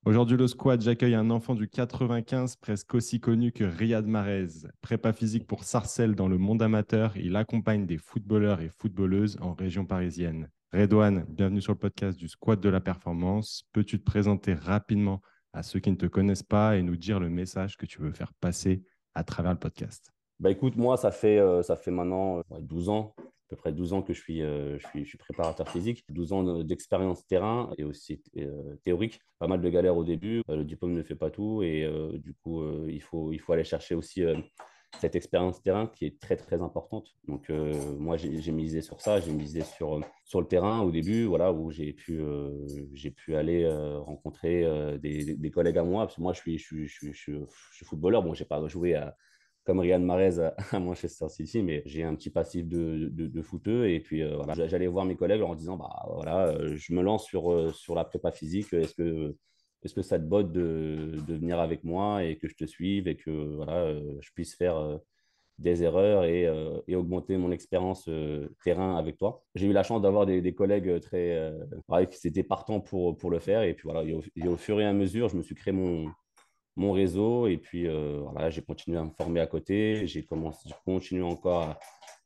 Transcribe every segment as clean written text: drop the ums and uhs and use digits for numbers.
Aujourd'hui, le squad, j'accueille un enfant du 95, presque aussi connu que Riyad Mahrez. Prépa physique pour Sarcelles dans le monde amateur, il accompagne des footballeurs et footballeuses en région parisienne. Redouane, bienvenue sur le podcast du squad de la performance. Peux-tu te présenter rapidement à ceux qui ne te connaissent pas et nous dire le message que tu veux faire passer à travers le podcast? Bah écoute, moi, ça fait maintenant 12 ans, à peu près 12 ans que je suis préparateur physique, 12 ans d'expérience terrain et aussi théorique. Pas mal de galères au début, le diplôme ne fait pas tout et du coup, il faut aller chercher aussi cette expérience terrain qui est très très importante. Donc moi, j'ai misé sur ça, j'ai misé sur le terrain au début, voilà, où j'ai pu aller rencontrer des collègues à moi, parce que moi, je suis footballeur, bon, j'ai pas joué comme Riyad Mahrez à Manchester City, mais j'ai un petit passif de footeux. Et puis voilà, j'allais voir mes collègues en disant, bah voilà, je me lance sur la prépa physique. Est-ce que ça te botte de venir avec moi et que je te suive et que voilà, je puisse faire des erreurs et augmenter mon expérience terrain avec toi. J'ai eu la chance d'avoir des collègues très pareil, qui étaient partants pour le faire. Et puis voilà, et au fur et à mesure, je me suis créé mon réseau. Et puis, voilà, j'ai continué à me former à côté. J'ai continué encore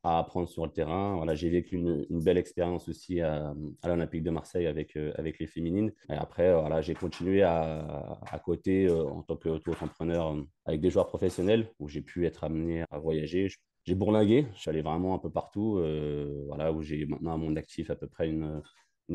à apprendre sur le terrain. Voilà, j'ai vécu une belle expérience aussi à l'Olympique de Marseille avec les féminines. Et après, voilà, j'ai continué à côté en tant qu'auto-entrepreneur avec des joueurs professionnels où j'ai pu être amené à voyager. J'ai bourlingué, je suis allé vraiment un peu partout, voilà, où j'ai maintenant à mon actif à peu près une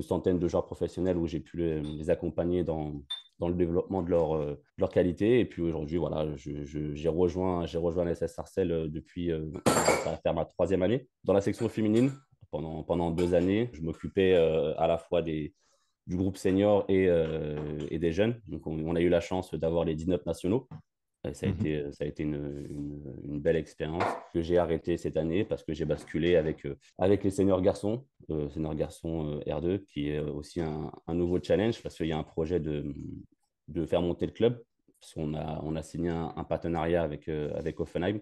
centaine de joueurs professionnels où j'ai pu les accompagner dans le développement de leur qualité. Et puis aujourd'hui, voilà, j'ai rejoint l'SS Sarcelles depuis, ça va faire ma troisième année. Dans la section féminine, pendant 2 années, je m'occupais à la fois du groupe senior et des jeunes. Donc on a eu la chance d'avoir les 19 nationaux. Et Mhm. ça a été une belle expérience que j'ai arrêtée cette année parce que j'ai basculé avec les seniors garçons R2, qui est aussi un nouveau challenge parce qu'il y a un projet de faire monter le club. Parce on a signé un partenariat avec Offenheim.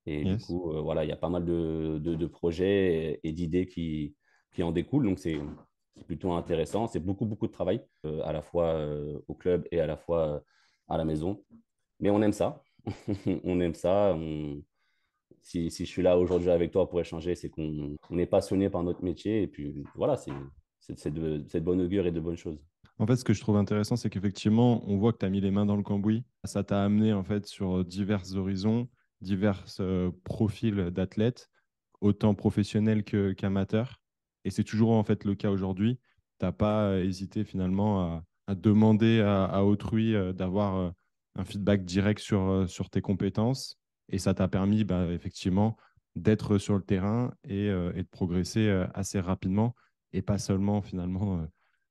Et du Yes. coup, voilà, il y a pas mal de projets et d'idées qui en découlent. Donc, c'est plutôt intéressant. C'est beaucoup, beaucoup de travail, à la fois au club et à la fois à la maison. Mais on aime ça. On aime ça. Si je suis là aujourd'hui avec toi pour échanger, c'est qu'on est passionné par notre métier. Et puis voilà, c'est de bonne augure et de bonnes choses. En fait, ce que je trouve intéressant, c'est qu'effectivement, on voit que tu as mis les mains dans le cambouis. Ça t'a amené en fait sur divers horizons, divers profils d'athlètes, autant professionnels qu'amateurs. Et c'est toujours en fait le cas aujourd'hui. Tu n'as pas hésité finalement à demander à autrui d'avoir un feedback direct sur tes compétences. Et ça t'a permis bah, effectivement d'être sur le terrain et de progresser assez rapidement et pas seulement finalement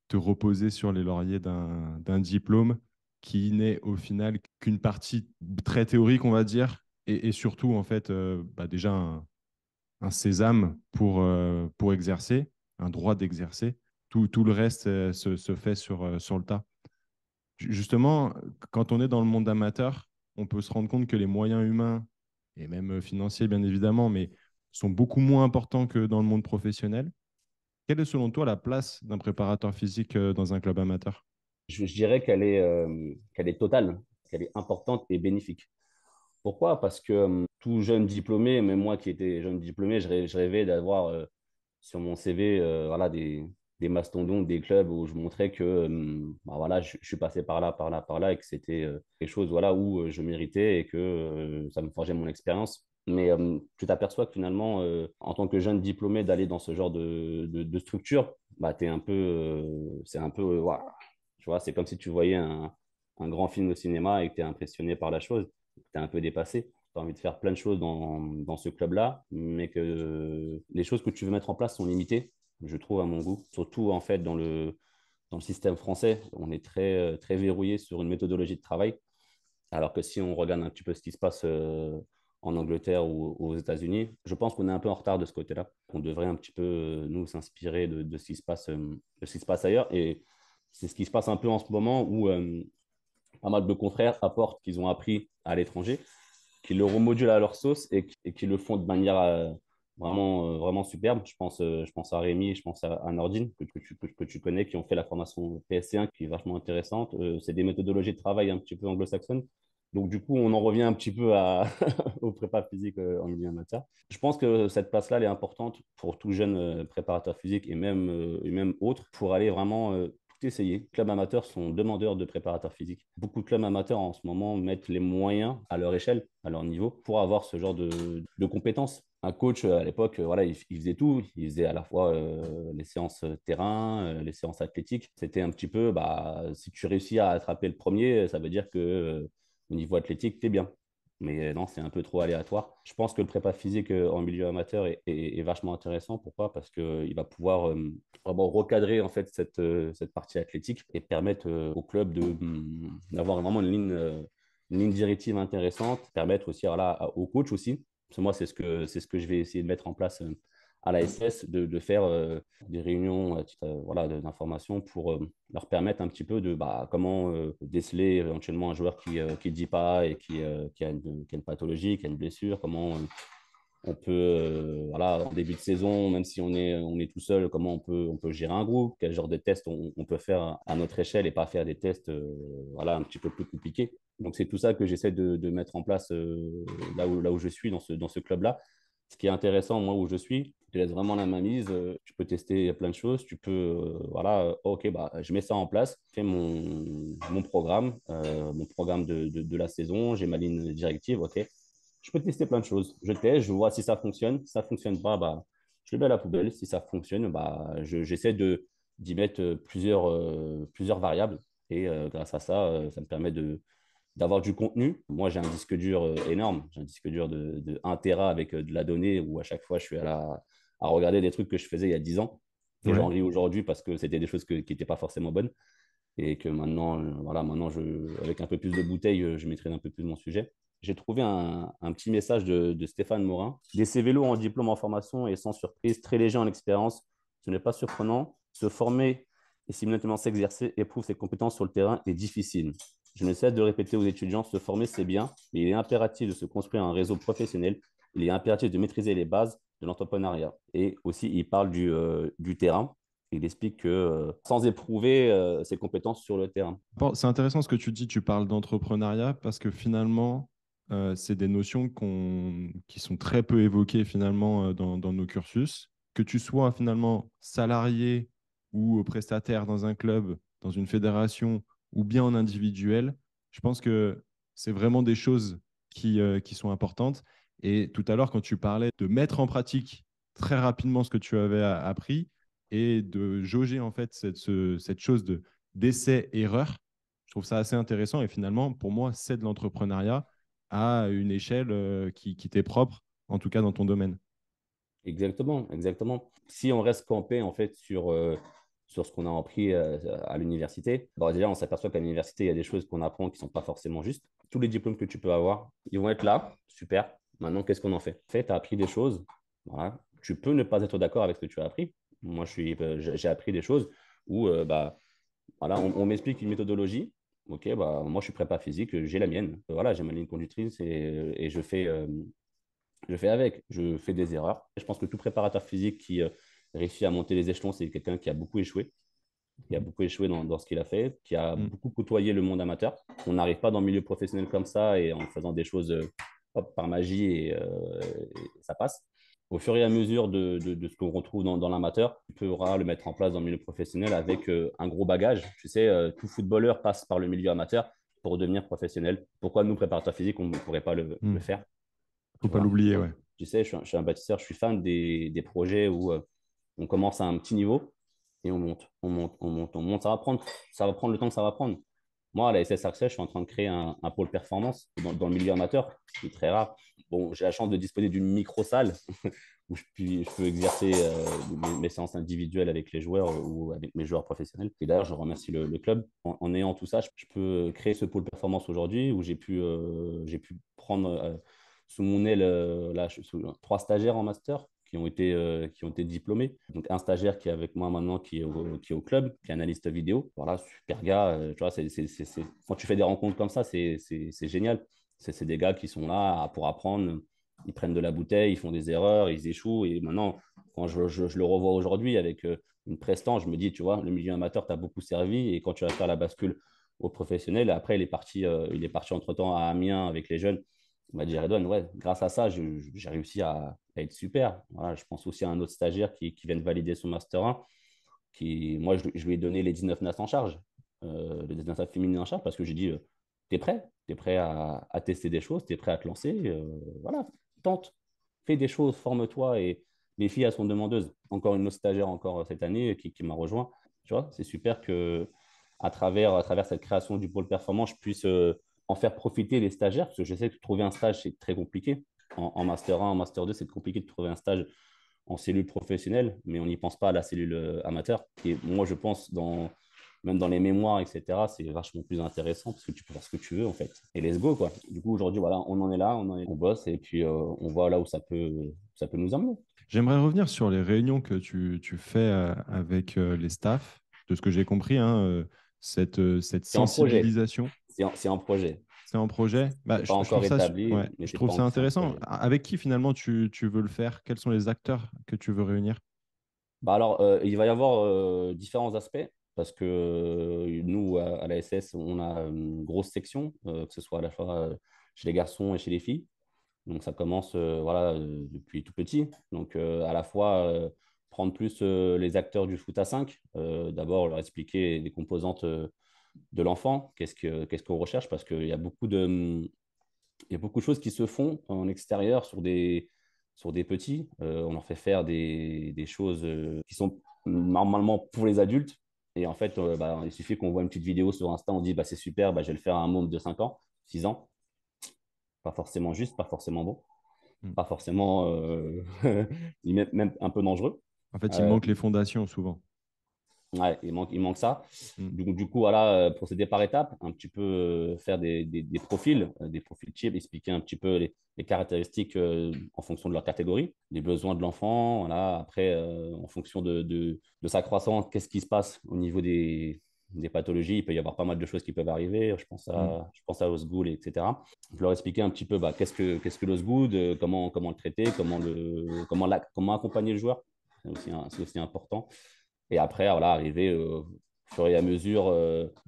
te reposer sur les lauriers d'un diplôme qui n'est au final qu'une partie très théorique, on va dire, et surtout, en fait, bah, déjà un sésame pour exercer, un droit d'exercer. Tout le reste se fait sur le tas. Justement, quand on est dans le monde amateur, on peut se rendre compte que les moyens humains, et même financiers, bien évidemment, mais sont beaucoup moins importants que dans le monde professionnel. Quelle est selon toi la place d'un préparateur physique dans un club amateur? Je dirais qu'elle est totale, qu'elle est importante et bénéfique. Pourquoi? Parce que tout jeune diplômé, même moi qui étais jeune diplômé, je rêvais d'avoir sur mon CV voilà, des mastodontes, des clubs où je montrais que bah, voilà, je suis passé par là, par là, par là, et que c'était quelque chose voilà, où je méritais et que ça me forgeait mon expérience. Mais tu t'aperçois que finalement, en tant que jeune diplômé, d'aller dans ce genre de structure, bah, c'est un peu, voilà, tu vois, c'est comme si tu voyais un grand film au cinéma et que tu es impressionné par la chose, tu es un peu dépassé. Tu as envie de faire plein de choses dans ce club-là, mais que les choses que tu veux mettre en place sont limitées, je trouve, à mon goût. Surtout, en fait, dans le système français, on est très verrouillé sur une méthodologie de travail, alors que si on regarde un petit peu ce qui se passe en Angleterre ou aux États-Unis, je pense qu'on est un peu en retard de ce côté-là. On devrait un petit peu, nous, s'inspirer de ce qui se passe, de ce qui se passe ailleurs. Et c'est ce qui se passe un peu en ce moment où pas mal de confrères apportent qu'ils ont appris à l'étranger, qui le remodulent à leur sauce et qui le font de manière vraiment superbe. Je pense à Rémi, je pense à Nordine, que tu connais, qui ont fait la formation PSC1, qui est vachement intéressante. C'est des méthodologies de travail un petit peu anglo-saxonnes. Donc, du coup, on en revient un petit peu au prépa physique en milieu amateur. Je pense que cette place-là, elle est importante pour tout jeune préparateur physique et même autre pour aller vraiment tout essayer. Les clubs amateurs sont demandeurs de préparateurs physiques. Beaucoup de clubs amateurs en ce moment mettent les moyens à leur échelle, à leur niveau, pour avoir ce genre de compétences. Un coach à l'époque, voilà, il faisait tout. Il faisait à la fois les séances terrain, les séances athlétiques. C'était un petit peu, bah, si tu réussis à attraper le premier, ça veut dire que au niveau athlétique, tu es bien. Mais non, c'est un peu trop aléatoire. Je pense que le prépa physique en milieu amateur est vachement intéressant. Pourquoi? Parce qu'il va pouvoir vraiment recadrer en fait cette partie athlétique et permettre au club d'avoir vraiment une ligne directive intéressante, permettre aussi voilà, au coach aussi. Parce que moi, c'est ce que je vais essayer de mettre en place à la SS, de faire des réunions voilà, d'information pour leur permettre un petit peu de bah, comment déceler éventuellement un joueur qui ne dit pas et qui a une pathologie, qui a une blessure, comment on peut, voilà, en début de saison, même si on est tout seul, comment on peut gérer un groupe, quel genre de tests on peut faire à notre échelle et pas faire des tests voilà, un petit peu plus compliqués. Donc, c'est tout ça que j'essaie de mettre en place là où je suis, dans ce club-là. Ce qui est intéressant, moi, où je suis, je te laisse vraiment la main mise. Tu peux tester plein de choses. Tu peux, voilà, OK, bah, je mets ça en place, je fais mon programme de la saison, j'ai ma ligne directive, OK. Je peux tester plein de choses. Je teste, je vois si ça fonctionne. Si ça ne fonctionne pas, bah, je le mets à la poubelle. Si ça fonctionne, bah, j'essaie d'y mettre plusieurs variables. Et grâce à ça, ça me permet d'avoir du contenu. Moi, j'ai un disque dur énorme. J'ai un disque dur de 1 Tera avec de la donnée où à chaque fois, je suis à regarder des trucs que je faisais il y a 10 ans. Et Ouais. j'en ris aujourd'hui parce que c'était des choses qui n'étaient pas forcément bonnes. Et que maintenant, voilà, maintenant avec un peu plus de bouteilles, je maîtrise un peu plus mon sujet. J'ai trouvé un petit message de Stéphane Morin. Laisser vélo en diplôme en formation et sans surprise, très léger en expérience, ce n'est pas surprenant. Se former et simultanément s'exercer, éprouve ses compétences sur le terrain est difficile. Je ne cesse de répéter aux étudiants, se former c'est bien, mais il est impératif de se construire un réseau professionnel. Il est impératif de maîtriser les bases de l'entrepreneuriat. Et aussi, il parle du terrain. Il explique que sans éprouver ses compétences sur le terrain. Bon, c'est intéressant ce que tu dis, tu parles d'entrepreneuriat parce que finalement, c'est des notions qui sont très peu évoquées finalement dans nos cursus. Que tu sois finalement salarié ou prestataire dans un club, dans une fédération ou bien en individuel, je pense que c'est vraiment des choses qui sont importantes. Et tout à l'heure, quand tu parlais de mettre en pratique très rapidement ce que tu avais appris et de jauger en fait cette chose de d'essai-erreur, je trouve ça assez intéressant et finalement, pour moi, c'est de l'entrepreneuriat à une échelle qui t'est propre, en tout cas dans ton domaine. Exactement, exactement. Si on reste campé en fait sur ce qu'on a appris à l'université, bon, déjà on s'aperçoit qu'à l'université, il y a des choses qu'on apprend qui ne sont pas forcément justes. Tous les diplômes que tu peux avoir, ils vont être là, super. Maintenant, qu'est-ce qu'on en fait? En fait, tu as appris des choses, voilà. Tu peux ne pas être d'accord avec ce que tu as appris. Moi, j'ai appris des choses où bah, voilà, on m'explique une méthodologie. Ok, bah, moi, je suis prépa physique, j'ai la mienne. Voilà, j'ai ma ligne conductrice et je fais avec, je fais des erreurs. Je pense que tout préparateur physique qui réussit à monter les échelons, c'est quelqu'un qui a beaucoup échoué, qui a beaucoup échoué dans ce qu'il a fait, qui a Mm. beaucoup côtoyé le monde amateur. On n'arrive pas dans le milieu professionnel comme ça et en faisant des choses hop, par magie et ça passe. Au fur et à mesure de ce qu'on retrouve dans l'amateur, tu pourras le mettre en place dans le milieu professionnel avec un gros bagage. Tu sais, tout footballeur passe par le milieu amateur pour devenir professionnel. Pourquoi nous, préparateurs physiques, on ne pourrait pas le Mm. faire? Faut Tu pas vois. l'oublier, Donc, ouais. tu sais, je suis un bâtisseur, je suis fan des projets où on commence à un petit niveau et on monte, on monte, on monte, on monte. Ça va prendre le temps que ça va prendre. Moi, à la SS Access, je suis en train de créer un pôle performance dans le milieu amateur, ce qui est très rare. Bon, j'ai la chance de disposer d'une micro-salle où je peux exercer mes séances individuelles avec les joueurs ou avec mes joueurs professionnels. Et d'ailleurs, je remercie le club. En ayant tout ça, je peux créer ce pôle performance aujourd'hui où j'ai pu prendre sous mon aile là, 3 stagiaires en master qui ont été diplômés. Donc, un stagiaire qui est avec moi maintenant, qui est au club, qui est analyste vidéo. Voilà, super gars. Tu vois, quand tu fais des rencontres comme ça, c'est génial. C'est des gars qui sont là pour apprendre. ils prennent de la bouteille, ils font des erreurs, ils échouent. Et maintenant, quand je le revois aujourd'hui avec une prestance, je me dis, tu vois, le milieu amateur t'a beaucoup servi. Et quand tu vas faire la bascule au professionnel, après, il est parti entre-temps à Amiens avec les jeunes. On m'a dit, Redouane, ouais, grâce à ça, j'ai réussi à être super. Voilà, je pense aussi à un autre stagiaire qui vient de valider son Master 1. Moi, je lui ai donné les 19 NAS en charge, les 19 NAS féminines en charge, parce que j'ai dit, t'es prêt? T'es prêt à tester des choses? T'es prêt à te lancer? Voilà, tente, fais des choses, forme-toi. Et les filles, elles sont demandeuses. Encore une autre stagiaire encore cette année qui m'a rejoint. Tu vois, c'est super que à travers cette création du pôle performance, je puisse en faire profiter les stagiaires, parce que je sais que trouver un stage, c'est très compliqué. En Master 1, en Master 2, c'est compliqué de trouver un stage en cellule professionnelle, mais on n'y pense pas à la cellule amateur. Et moi, je pense, même dans les mémoires, etc., c'est vachement plus intéressant parce que tu peux faire ce que tu veux, en fait. Et let's go, quoi. Du coup, aujourd'hui, voilà, on en est là, on bosse et puis on voit là où ça peut nous emmener. J'aimerais revenir sur les réunions que tu fais avec les staffs. De ce que j'ai compris, hein, cette C'est en projet. sensibilisation, C'est en projet. c'est en projet. Bah, C'est pas je trouve encore ça, établi, ouais, mais je trouve ça c'est en intéressant. projet. Avec qui finalement tu veux le faire? Quels sont les acteurs que tu veux réunir? Bah alors, il va y avoir différents aspects parce que nous, à la SS, on a une grosse section, que ce soit à la fois chez les garçons et chez les filles. Donc, ça commence voilà, depuis tout petit. Donc, à la fois, prendre plus les acteurs du foot à 5. D'abord, leur expliquer les composantes de l'enfant, qu'est-ce qu'on recherche, parce qu'il y a il y a beaucoup de choses qui se font en extérieur sur des petits. On leur fait faire des choses qui sont normalement pour les adultes. Et en fait, bah, il suffit qu'on voit une petite vidéo sur Insta, on dit bah, c'est super, bah, je vais le faire à un môme de 5 ans, 6 ans. Pas forcément juste, pas forcément bon, Hmm. pas forcément même un peu dangereux. En fait, il Euh, manque les fondations souvent. Ouais, il manque ça. Hmm. Du coup, voilà, procéder par étapes, un petit peu faire des profils types, expliquer un petit peu les caractéristiques en fonction de leur catégorie, les besoins de l'enfant. Voilà. Après, en fonction de sa croissance, qu'est-ce qui se passe au niveau des pathologies. Il peut y avoir pas mal de choses qui peuvent arriver. Hmm. Je pense à Osgood, etc. Je leur expliquer un petit peu bah, qu'est-ce que l'Osgood, comment le traiter, comment accompagner le joueur. C'est aussi important. Et après, voilà, arriver au fur et à mesure,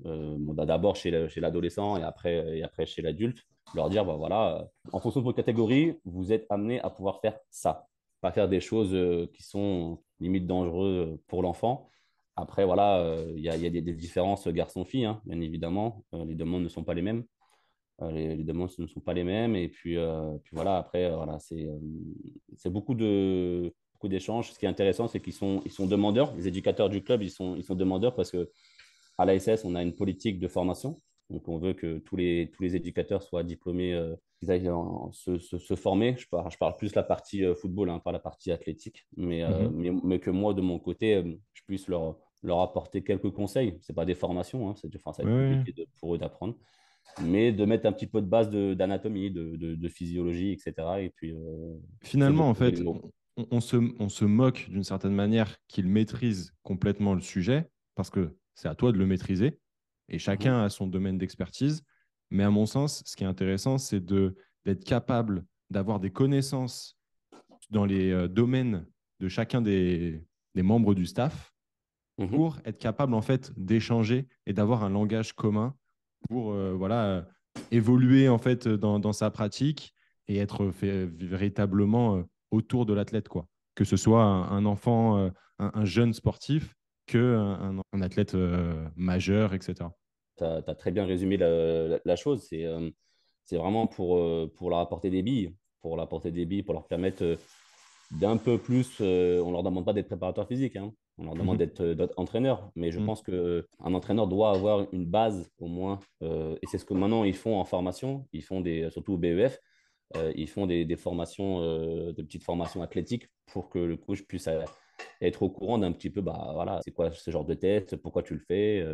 bon, d'abord chez l'adolescent et après chez l'adulte, leur dire, bah, voilà, en fonction de votre catégorie, vous êtes amené à pouvoir faire ça. Pas faire des choses qui sont limite dangereuses pour l'enfant. Après, voilà, il y a des différences garçons-filles, hein, bien évidemment. Les demandes ne sont pas les mêmes. Les demandes ne sont pas les mêmes. Et puis voilà, après, voilà, c'est beaucoup d'échanges. Ce qui est intéressant, c'est qu'ils sont demandeurs. Les éducateurs du club, ils sont demandeurs parce que à l'ASS, on a une politique de formation. Donc, on veut que tous les éducateurs soient diplômés, qu'ils aillent se former. Je parle plus de la partie football, hein, pas la partie athlétique. Mais, euh, Mhm. mais, mais que moi, de mon côté, je puisse leur apporter quelques conseils. Ce pas des formations, hein, enfin, ça va Ouais, être ouais. compliqué pour eux d'apprendre. Mais de mettre un petit peu de base d'anatomie, de physiologie, etc. Et puis, essayer de Finalement, en trouver les fait, mots. on se moque d'une certaine manière qu'il maîtrise complètement le sujet, parce que c'est à toi de le maîtriser, et Mhm, chacun a son domaine d'expertise. Mais à mon sens, ce qui est intéressant, c'est d'être capable d'avoir des connaissances dans les domaines de chacun des membres du staff mhm. pour être capable en fait d'échanger et d'avoir un langage commun pour voilà, évoluer en fait dans sa pratique et être fait, véritablement autour de l'athlète, quoi. Que ce soit un enfant, un jeune sportif, que un athlète majeur, etc. Tu as très bien résumé la chose. C'est vraiment pour leur apporter des billes, pour leur permettre d'un peu plus. On ne leur demande pas d'être préparateur physique, hein. On leur demande Mhm. d'être entraîneur. Mais je Mhm. pense qu'un entraîneur doit avoir une base au moins. Et c'est ce que maintenant ils font en formation. Ils font surtout au BEF, ils font des formations, des petites formations athlétiques pour que le coach puisse être au courant d'un petit peu, bah, voilà, c'est quoi ce genre de test, pourquoi tu le fais,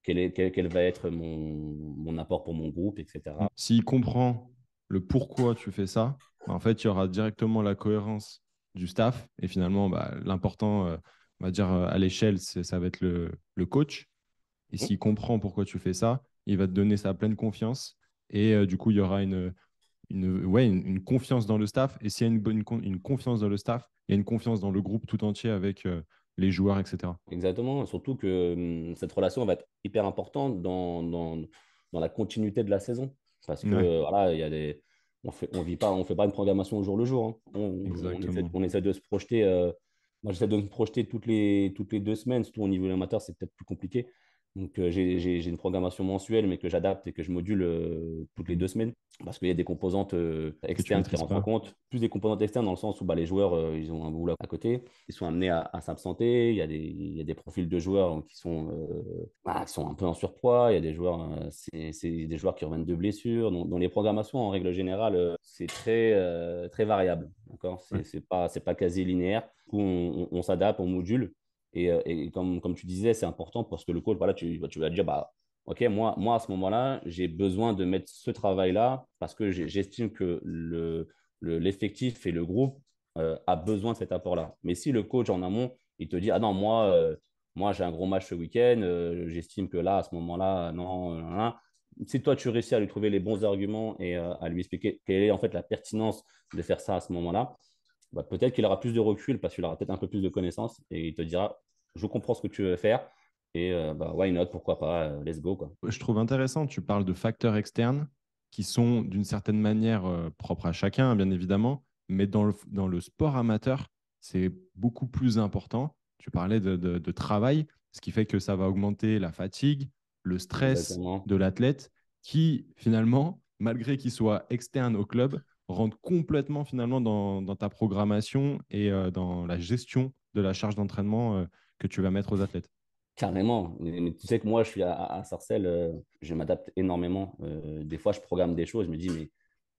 quel va être mon apport pour mon groupe, etc. S'il comprend le pourquoi tu fais ça, bah, en fait, il y aura directement la cohérence du staff. Et finalement, bah, l'important, on va dire, à l'échelle, ça va être le coach. Et s'il comprend pourquoi tu fais ça, il va te donner sa pleine confiance. Et du coup, il y aura une confiance dans le staff. Et s'il y a une confiance dans le staff, il y a une confiance dans le groupe tout entier avec les joueurs, etc. Exactement, surtout que cette relation va être hyper importante dans la continuité de la saison. Parce que Ouais, voilà, on fait pas une programmation au jour le jour, hein. exactement. On essaie de se projeter. Moi, j'essaie de me projeter toutes les 2 semaines, surtout au niveau amateur, c'est peut-être plus compliqué. Donc, j'ai une programmation mensuelle, mais que j'adapte et que je module toutes les 2 semaines. Parce qu'il y a des composantes Que tu externes qui maîtrises rentrent en pas. compte. Plus des composantes externes dans le sens où bah, les joueurs, ils ont un boulot à côté. Ils sont amenés à s'absenter. Il y a des profils de joueurs qui sont un peu en surpoids. Il y a des joueurs, c'est des joueurs qui reviennent de blessures. Dans les programmations, en règle générale, c'est très variable. D'accord? Ouais. C'est pas quasi linéaire. Du coup, on s'adapte, on module. Et comme tu disais, c'est important parce que le coach, voilà, tu vas dire, bah, OK, moi, à ce moment-là, j'ai besoin de mettre ce travail-là parce que j'estime que l'effectif et le groupe a besoin de cet apport-là. Mais si le coach en amont, il te dit, ah non, moi j'ai un gros match ce week-end, j'estime que là, à ce moment-là, non, si toi, tu réussis à lui trouver les bons arguments et à lui expliquer quelle est en fait la pertinence de faire ça à ce moment-là, bah, peut-être qu'il aura plus de recul parce qu'il aura peut-être un peu plus de connaissances et il te dira, je comprends ce que tu veux faire et bah, why not, pourquoi pas, let's go, quoi. Je trouve intéressant, tu parles de facteurs externes qui sont d'une certaine manière propres à chacun, bien évidemment, mais dans le sport amateur, c'est beaucoup plus important. Tu parlais de travail, ce qui fait que ça va augmenter la fatigue, le stress Exactement. de l'athlète, qui finalement, malgré qu'il soit externe au club, rentre complètement finalement dans ta programmation et dans la gestion de la charge d'entraînement que tu vas mettre aux athlètes. Carrément. Mais tu sais que moi, je suis à Sarcelles, je m'adapte énormément. Des fois, je programme des choses, je me dis, mais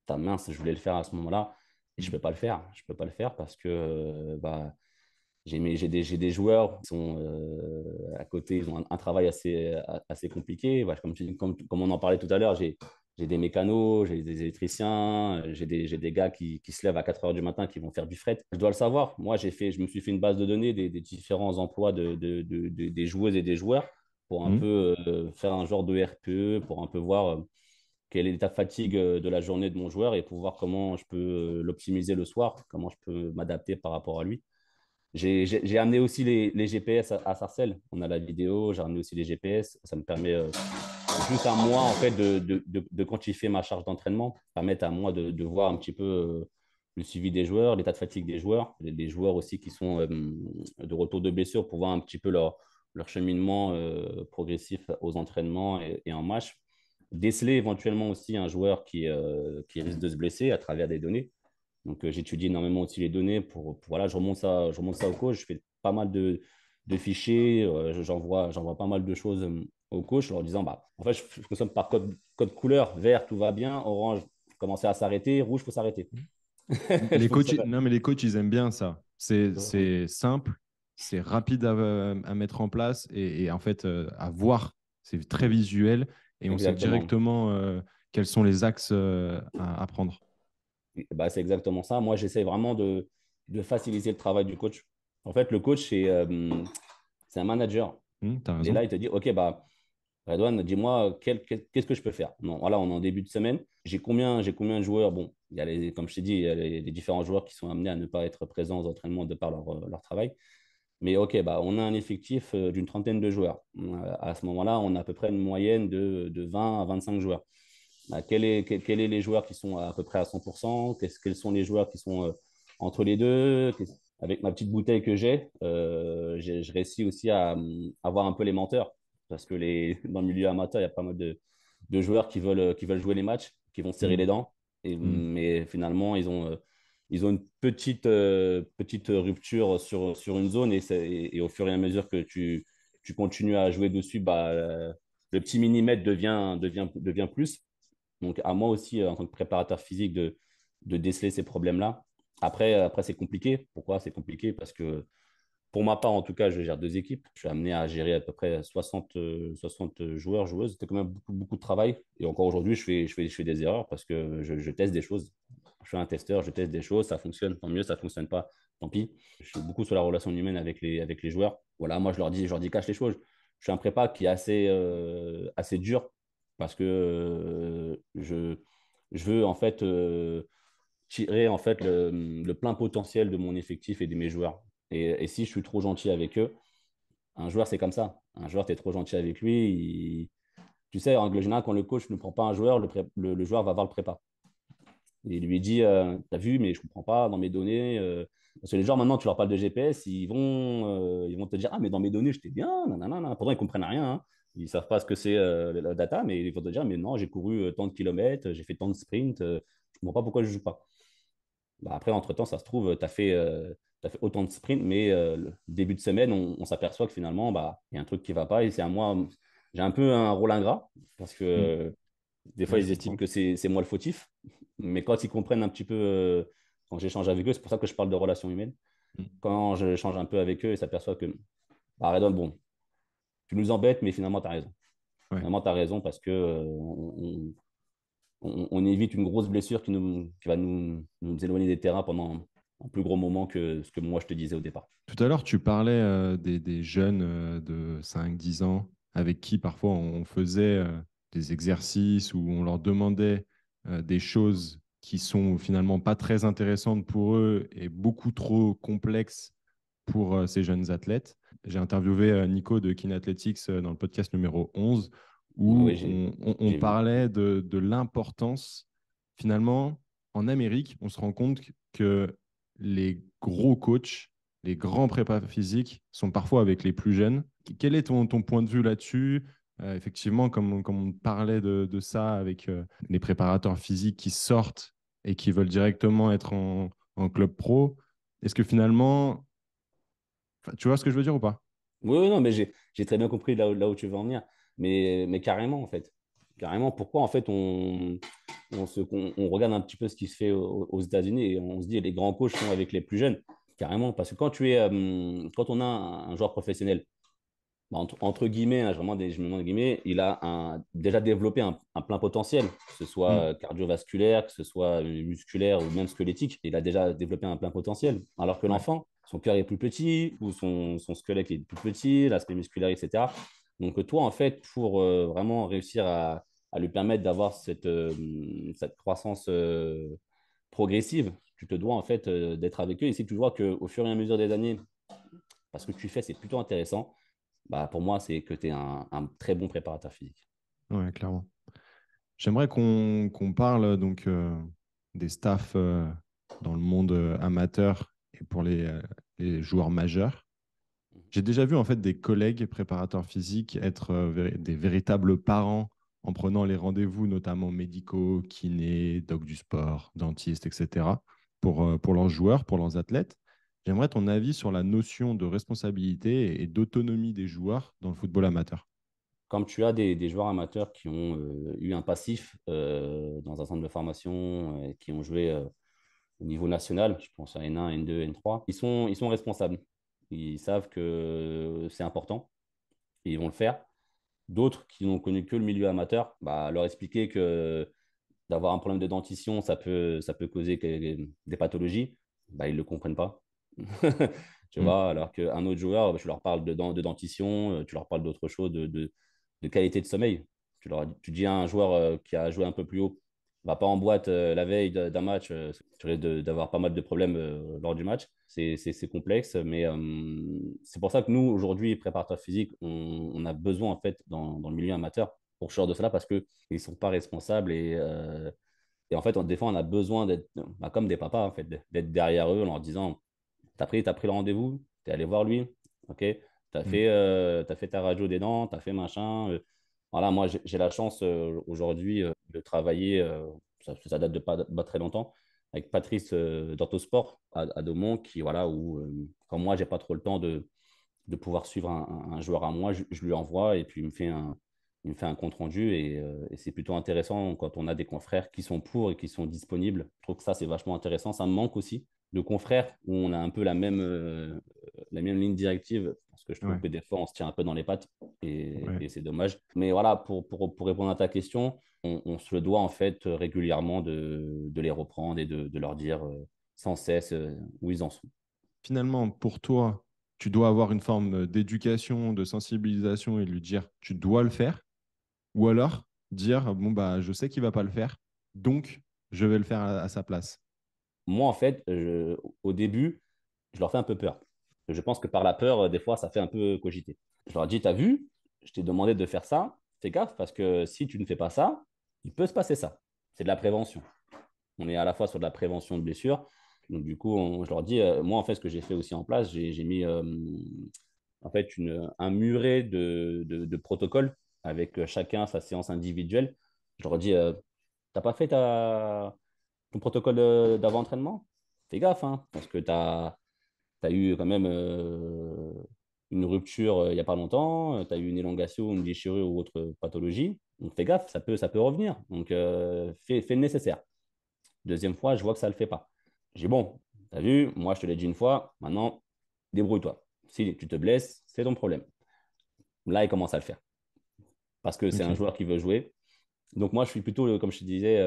ta mince, je voulais le faire à ce moment-là et je peux pas le faire. Je peux pas le faire parce que bah, j'ai des joueurs qui sont à côté, ils ont un travail assez compliqué. Voilà, comme on en parlait tout à l'heure, j'ai des mécanos, j'ai des électriciens, j'ai des gars qui se lèvent à 4 heures du matin qui vont faire du fret. Je dois le savoir. Moi, je me suis fait une base de données des différents emplois des joueuses et des joueurs pour un Hmm. peu faire un genre de RPE, pour un peu voir quel est l'état de fatigue de la journée de mon joueur et pour voir comment je peux l'optimiser le soir, comment je peux m'adapter par rapport à lui. J'ai amené aussi les GPS à Sarcelles. On a la vidéo, j'ai amené aussi les GPS. Ça me permet juste à moi en fait de quantifier ma charge d'entraînement, permettre à moi de voir un petit peu le suivi des joueurs, l'état de fatigue des joueurs, les joueurs aussi qui sont de retour de blessure pour voir un petit peu leur cheminement progressif aux entraînements et en match. Déceler éventuellement aussi un joueur qui risque de se blesser à travers des données. Donc, j'étudie énormément aussi les données voilà, je remonte ça au coach. Je fais pas mal de fichiers, j'envoie pas mal de choses au coach en leur disant, bah, en fait, je consomme par code couleur. Vert, tout va bien. Orange, commencer à s'arrêter. Rouge, il faut s'arrêter. Je Les coachs, fonctionne. non, mais les coachs, ils aiment bien ça. C'est simple, c'est rapide à mettre en place et en fait à voir. C'est très visuel et on sait Exactement. directement quels sont les axes à prendre. Bah, c'est exactement ça. Moi, j'essaie vraiment de faciliter le travail du coach. En fait, le coach, c'est un manager. T'as Et raison. là, il te dit, OK, bah, Redouane, dis-moi, qu'est-ce que je peux faire? Non, voilà, on est en début de semaine. J'ai combien de joueurs? Bon, comme je t'ai dit, il y a les différents joueurs qui sont amenés à ne pas être présents aux entraînements de par leur travail. Mais OK, bah, on a un effectif d'une trentaine de joueurs. À ce moment-là, on a à peu près une moyenne de 20 à 25 joueurs. Bah, quel est les joueurs qui sont à peu près à 100%? Quels sont les joueurs qui sont entre les deux? Avec ma petite bouteille que je réussis aussi à avoir un peu les menteurs. Parce que dans le milieu amateur, il y a pas mal de joueurs qui veulent jouer les matchs, qui vont serrer Mm, les dents. mm, Mais finalement, ils ont une petite rupture sur une zone. Et au fur et à mesure que tu continues à jouer dessus, bah, le petit millimètre devient plus. Donc, à moi aussi, en tant que préparateur physique, de déceler ces problèmes-là. Après c'est compliqué. Pourquoi c'est compliqué? Parce que pour ma part, en tout cas, je gère 2 équipes. Je suis amené à gérer à peu près 60 joueurs, joueuses. C'était quand même beaucoup de travail. Et encore aujourd'hui, je fais des erreurs parce que je teste des choses. Je suis un testeur, je teste des choses. Ça fonctionne, tant mieux. Ça ne fonctionne pas, tant pis. Je suis beaucoup sur la relation humaine avec les joueurs. Voilà, moi, je leur dis cache les choses. Je suis un prépa qui est assez dur parce que Je veux en fait tirer en fait le plein potentiel de mon effectif et de mes joueurs. Et si je suis trop gentil avec eux, un joueur, c'est comme ça. Un joueur, tu es trop gentil avec lui. Tu sais, en règle générale, quand le coach ne prend pas un joueur, le joueur va voir le prépa. Et il lui dit, t'as vu, mais je comprends pas dans mes données. Parce que les joueurs, maintenant, tu leur parles de GPS, ils vont te dire, ah, mais dans mes données, j'étais bien. Nanana. Pourtant, ils comprennent rien. Hein. Ils savent pas ce que c'est la data, mais ils vont te dire, mais non, j'ai couru tant de kilomètres, j'ai fait tant de sprints, je comprends pas pourquoi je joue pas. Bah, après, entre-temps, ça se trouve, t'as fait autant de sprints, mais le début de semaine, on s'aperçoit que finalement, bah, il y a un truc qui va pas et c'est à moi. J'ai un peu un rôle ingrat parce que Mm. des fois, Ouais, je ils estiment comprends. que c'est moi le fautif. Mais quand ils comprennent un petit peu, quand j'échange avec eux, c'est pour ça que je parle de relations humaines. Mm. Quand je change un peu avec eux, ils s'aperçoivent que, bah, Redon, bon, tu nous embêtes, mais finalement, tu as raison. Ouais. Finalement, tu as raison parce que on évite une grosse blessure qui va nous éloigner des terrains pendant un plus gros moment que ce que moi je te disais au départ. Tout à l'heure, tu parlais des jeunes de 5, 10 ans avec qui parfois on faisait des exercices où on leur demandait des choses qui sont finalement pas très intéressantes pour eux et beaucoup trop complexes pour ces jeunes athlètes. J'ai interviewé Nico de Kinathletics dans le podcast numéro 11 Oui, où on j'ai vu. parlait de l'importance. Finalement, en Amérique, on se rend compte que les gros coachs, les grands prépas physiques sont parfois avec les plus jeunes. Quel est ton point de vue là-dessus? Effectivement, comme on parlait de ça avec les préparateurs physiques qui sortent et qui veulent directement être en club pro, est-ce que finalement, enfin, tu vois ce que je veux dire ou pas? Oui, oui, non, mais j'ai très bien compris là où tu veux en venir. Mais carrément, en fait. Carrément, pourquoi, en fait, on regarde un petit peu ce qui se fait aux États-Unis et on se dit les grands coachs sont avec les plus jeunes. Carrément, parce que quand on a un joueur professionnel, bah, entre guillemets, hein, vraiment je me mets dans des guillemets, il a déjà développé un plein potentiel, que ce soit Mm. cardiovasculaire, que ce soit musculaire ou même squelettique. Il a déjà développé un plein potentiel. Alors que Ouais. l'enfant, son cœur est plus petit ou son squelette est plus petit, l'aspect musculaire, etc. Donc toi, en fait, pour vraiment réussir à lui permettre d'avoir cette croissance progressive, tu te dois en fait d'être avec eux. Et si tu vois qu'au fur et à mesure des années, parce que tu fais, c'est plutôt intéressant, bah, pour moi, c'est que tu es un très bon préparateur physique. Ouais, clairement. J'aimerais qu'on parle donc des staffs dans le monde amateur et pour les joueurs majeurs. J'ai déjà vu en fait des collègues préparateurs physiques être des véritables parents en prenant les rendez-vous, notamment médicaux, kinés, doc du sport, dentistes, etc., pour leurs joueurs, pour leurs athlètes. J'aimerais ton avis sur la notion de responsabilité et d'autonomie des joueurs dans le football amateur. Comme tu as des joueurs amateurs qui ont eu un passif dans un centre de formation, qui ont joué au niveau national, je pense à N1, N2, N3, ils sont responsables. Ils savent que c'est important et ils vont le faire. D'autres qui n'ont connu que le milieu amateur, bah, leur expliquer que d'avoir un problème de dentition, ça peut causer des pathologies, bah, ils ne le comprennent pas. Tu Mm. vois, alors qu'un autre joueur, tu leur parles de dentition, tu leur parles d'autre chose, de qualité de sommeil. Tu dis à un joueur qui a joué un peu plus haut, va pas en boîte la veille d'un match, tu risques d'avoir pas mal de problèmes lors du match. C'est complexe, mais c'est pour ça que nous, aujourd'hui, préparateurs physiques, on a besoin, en fait, dans le milieu amateur, pour ce genre de cela, parce qu'ils ne sont pas responsables et en fait, des fois, on a besoin d'être bah, comme des papas, en fait, d'être derrière eux en leur disant, t'as pris le rendez-vous, t'es allé voir lui, ok, Mm. t'as fait ta radio des dents, t'as fait machin. Voilà, moi, j'ai la chance aujourd'hui de travailler, ça date de pas très longtemps, avec Patrice d'Orthosport à Daumont, qui, voilà, où, quand moi, j'ai pas trop le temps de pouvoir suivre un joueur à moi, je lui envoie et puis il me fait un compte rendu et c'est plutôt intéressant quand on a des confrères qui sont pour et qui sont disponibles. Je trouve que ça, c'est vachement intéressant. Ça me manque aussi de confrères où on a un peu la même ligne directive parce que je trouve Ouais, que des fois, on se tient un peu dans les pattes ouais. et c'est dommage. Mais voilà, pour répondre à ta question, on se le doit en fait régulièrement de les reprendre et de leur dire sans cesse où ils en sont. Finalement, pour toi, tu dois avoir une forme d'éducation, de sensibilisation et lui dire tu dois le faire, ou alors dire bon bah je sais qu'il va pas le faire, donc je vais le faire à sa place. Moi, en fait, au début, je leur fais un peu peur. Je pense que par la peur, des fois, ça fait un peu cogiter. Je leur dis, t'as vu, je t'ai demandé de faire ça, fais gaffe, parce que si tu ne fais pas ça, il peut se passer ça. C'est de la prévention. On est à la fois sur de la prévention de blessures. Donc, du coup, je leur dis, moi, en fait, ce que j'ai fait aussi en place, j'ai mis en fait un muret de protocoles avec chacun sa séance individuelle. Je leur dis, t'as pas fait ton protocole d'avant-entraînement? Fais gaffe, hein, parce que tu as eu quand même une rupture il n'y a pas longtemps, tu as eu une élongation, une déchirure ou autre pathologie. Donc fais gaffe, ça peut revenir. Donc fais le nécessaire. Deuxième fois, je vois que ça ne le fait pas. J'ai dit, bon, tu as vu, moi je te l'ai dit une fois, maintenant débrouille-toi. Si tu te blesses, c'est ton problème. Là, il commence à le faire parce que c'est un Ok. joueur qui veut jouer. Donc moi, je suis plutôt, comme je te disais,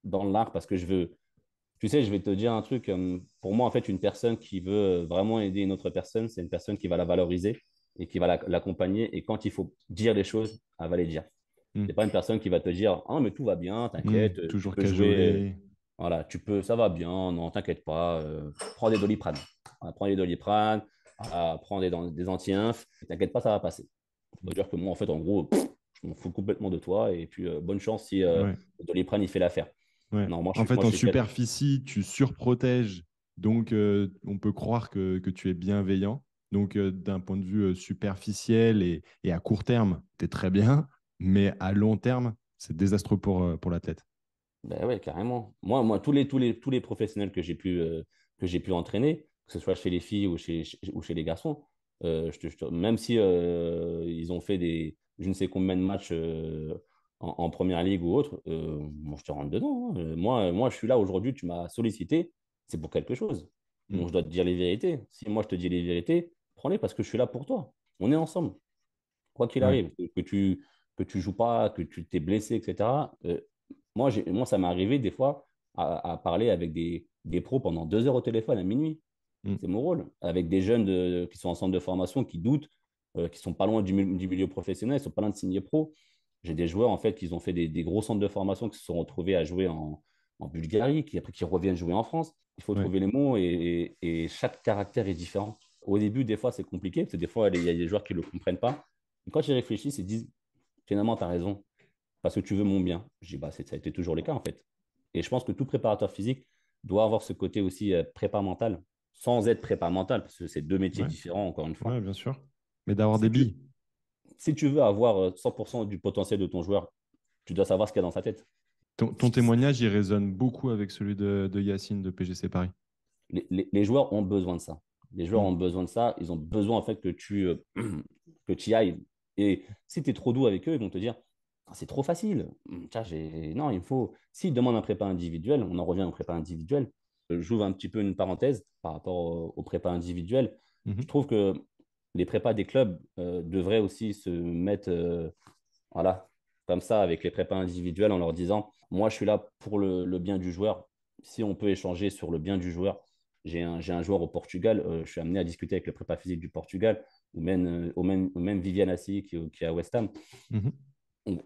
dans l'art parce que je veux. Tu sais, je vais te dire un truc. Pour moi, en fait, une personne qui veut vraiment aider une autre personne, c'est une personne qui va la valoriser et qui va l'accompagner. Et quand il faut dire les choses, elle va les dire. Hmm. C'est pas une personne qui va te dire, ah, mais tout va bien, Hmm. t'inquiète, tu Toujours peux jouer, cajoler. voilà, ça va bien, non, t'inquiète pas, prends des Doliprane. Voilà, prends des Doliprane, prends des anti-inf, t'inquiète pas, ça va passer. Ça veut dire que moi, en fait, en gros, je m'en fous complètement de toi et puis bonne chance si Ouais. le Doliprane, il fait l'affaire. Ouais. Non, En fait, moi, je en suis superficie, tu surprotèges, donc on peut croire que tu es bienveillant. Donc, d'un point de vue superficiel et à court terme, tu es très bien, mais à long terme, c'est désastreux pour l'athlète. Ben ouais, carrément. Moi tous les professionnels que j'ai pu entraîner, que ce soit chez les filles ou chez les garçons, même si ils ont fait je ne sais combien de matchs en première ligue ou autre, moi, je te rentre dedans, hein. Moi, je suis là aujourd'hui, tu m'as sollicité, c'est pour quelque chose. Mm. Donc, je dois te dire les vérités. Si moi, je te dis les vérités, prends-les parce que je suis là pour toi. On est ensemble. Quoi qu'il Ouais. arrive, que tu joues pas, que tu t'es blessé, etc. Moi, ça m'est arrivé des fois à parler avec des pros pendant 2 heures au téléphone à minuit. Mm. C'est mon rôle. Avec des jeunes qui sont en centre de formation, qui doutent, qui sont pas loin du milieu professionnel, ils sont pas loin de signer pro. J'ai des joueurs, en fait, qui ont fait des gros centres de formation, qui se sont retrouvés à jouer en Bulgarie, après qui reviennent jouer en France. Il faut Ouais. trouver les mots et chaque caractère est différent. Au début, des fois, c'est compliqué, parce que des fois, il y a des joueurs qui ne le comprennent pas. Et quand ils réfléchissent, ils disent, finalement, tu as raison, parce que tu veux mon bien. Je dis, bah, ça a été toujours le cas, en fait. Et je pense que tout préparateur physique doit avoir ce côté aussi prépa mental, sans être prépa mental, parce que c'est deux métiers Ouais. différents, encore une fois. Ouais, bien sûr. Mais d'avoir des Si tu, billes. si tu veux avoir 100% du potentiel de ton joueur, tu dois savoir ce qu'il y a dans sa tête. Ton témoignage, il résonne beaucoup avec celui de Yacine de PGC Paris. Les joueurs ont besoin de ça. Les joueurs Mm. ont besoin de ça. Ils ont besoin en fait que tu y ailles. Et si tu es trop doux avec eux, ils vont te dire, ah, c'est trop facile. Tiens, non, il faut. S'ils demandent un prépa individuel, on en revient au prépa individuel. J'ouvre un petit peu une parenthèse par rapport au prépa individuel. Je Mhm. trouve que les prépas des clubs devraient aussi se mettre voilà, comme ça avec les prépas individuels en leur disant, moi je suis là pour le bien du joueur. Si on peut échanger sur le bien du joueur, j'ai un joueur au Portugal, je suis amené à discuter avec le prépa physique du Portugal ou même Viviane Assi qui est à West Ham. Mhm.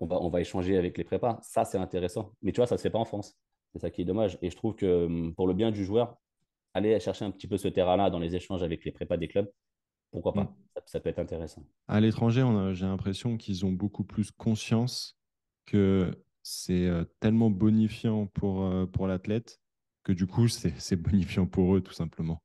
On va échanger avec les prépas. Ça, c'est intéressant. Mais tu vois, ça ne se fait pas en France. C'est ça qui est dommage. Et je trouve que pour le bien du joueur, aller chercher un petit peu ce terrain-là dans les échanges avec les prépas des clubs, pourquoi Mm. pas? Ça peut être intéressant. À l'étranger, j'ai l'impression qu'ils ont beaucoup plus conscience que c'est tellement bonifiant pour l'athlète que du coup, c'est bonifiant pour eux, tout simplement.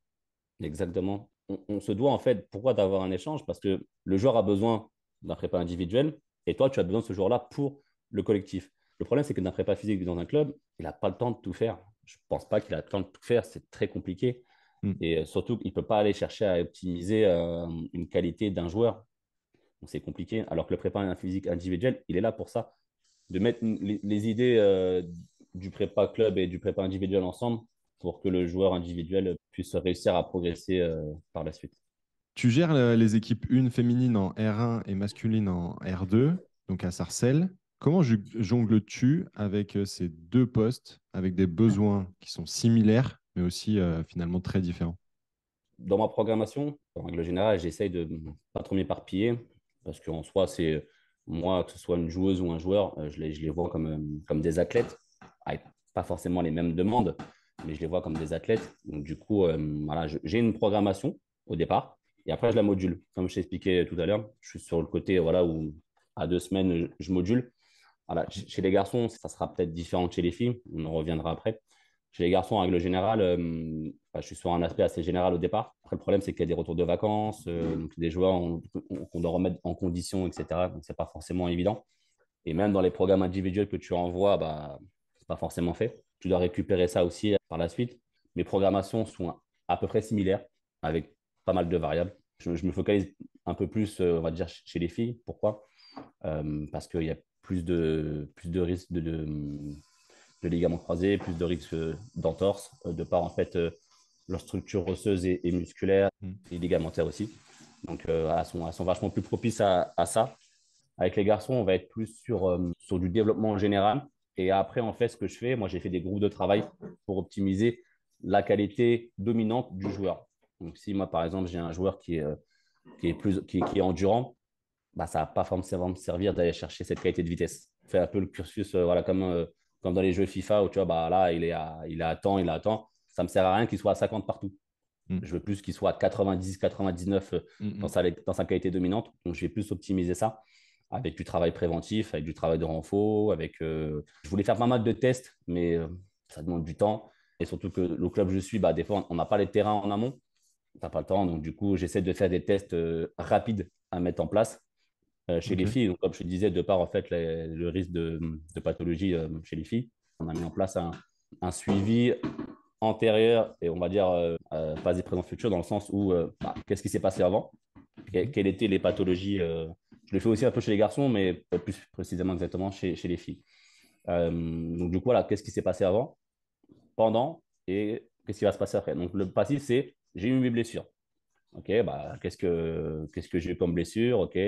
Exactement. On se doit en fait, pourquoi d'avoir un échange? Parce que le joueur a besoin d'un prépa individuel et toi, tu as besoin de ce joueur-là pour le collectif. Le problème, c'est que d'un prépa physique dans un club, il n'a pas le temps de tout faire. Je ne pense pas qu'il a le temps de tout faire, c'est très compliqué. Mm. Et surtout, il ne peut pas aller chercher à optimiser une qualité d'un joueur. Donc, c'est compliqué. Alors que le prépa physique individuel, il est là pour ça, de mettre les idées du prépa club et du prépa individuel ensemble pour que le joueur individuel puisse réussir à progresser par la suite. Tu gères les équipes 1 féminines en R1 et masculine en R2, donc à Sarcelles. Comment jongles-tu avec ces deux postes, avec des besoins qui sont similaires, mais aussi finalement très différents? Dans ma programmation, en règle générale, j'essaye de ne pas trop m'éparpiller parce qu'en soi, c'est moi, que ce soit une joueuse ou un joueur, je les vois comme des athlètes. pas forcément les mêmes demandes, mais je les vois comme des athlètes. Donc, du coup, voilà, j'ai une programmation au départ et après, je la module. Comme je t'expliquais tout à l'heure, je suis sur le côté voilà, où à 2 semaines, je module. Voilà, chez les garçons, ça sera peut-être différent que chez les filles. On en reviendra après. Chez les garçons, en règle générale, je suis sur un aspect assez général au départ. Après, le problème, c'est qu'il y a des retours de vacances, donc des joueurs qu'on doit remettre en condition, etc. Donc, c'est pas forcément évident. Et même dans les programmes individuels que tu envoies, bah, c'est pas forcément fait. Tu dois récupérer ça aussi par la suite. Mes programmations sont à peu près similaires, avec pas mal de variables. Je me focalise un peu plus, on va dire, chez les filles. Pourquoi? Parce qu'il y a plus de risques de ligaments croisés, plus de risques d'entorse, de par en fait leur structure osseuse et musculaire Mm. et ligamentaire aussi. Donc, elles sont vachement plus propices à ça. Avec les garçons, on va être plus sur du développement en général. Et après, en fait, ce que je fais, moi, j'ai fait des groupes de travail pour optimiser la qualité dominante du joueur. Donc, si moi, par exemple, j'ai un joueur qui est endurant, bah, ça ne va pas forcément me servir d'aller chercher cette qualité de vitesse. Faire un peu le cursus, voilà, comme dans les jeux FIFA où tu vois, bah, là, il est à temps, il est à temps. Ça ne me sert à rien qu'il soit à 50 partout. Mm. Je veux plus qu'il soit à 90, 99 Mm. dans sa qualité dominante. Donc, je vais plus optimiser ça avec du travail préventif, avec du travail de renfort. Je voulais faire pas mal de tests, mais ça demande du temps. Et surtout que le club où je suis, bah, des fois, on n'a pas les terrains en amont. Tu n'as pas le temps. Donc, du coup, j'essaie de faire des tests rapides à mettre en place chez les Ok. filles. Donc, comme je te disais, de par en fait, le risque de pathologie chez les filles, on a mis en place un suivi antérieur et on va dire passé, présent, futur dans le sens où bah, qu'est-ce qui s'est passé avant, Mhm. quelles étaient les pathologies. Je le fais aussi un peu chez les garçons, mais plus précisément exactement chez les filles. Donc, du coup, voilà, qu'est-ce qui s'est passé avant, pendant et qu'est-ce qui va se passer après. Donc, le passif, c'est j'ai eu mes blessures. Ok, bah, qu'est-ce que j'ai eu comme blessure? Ok,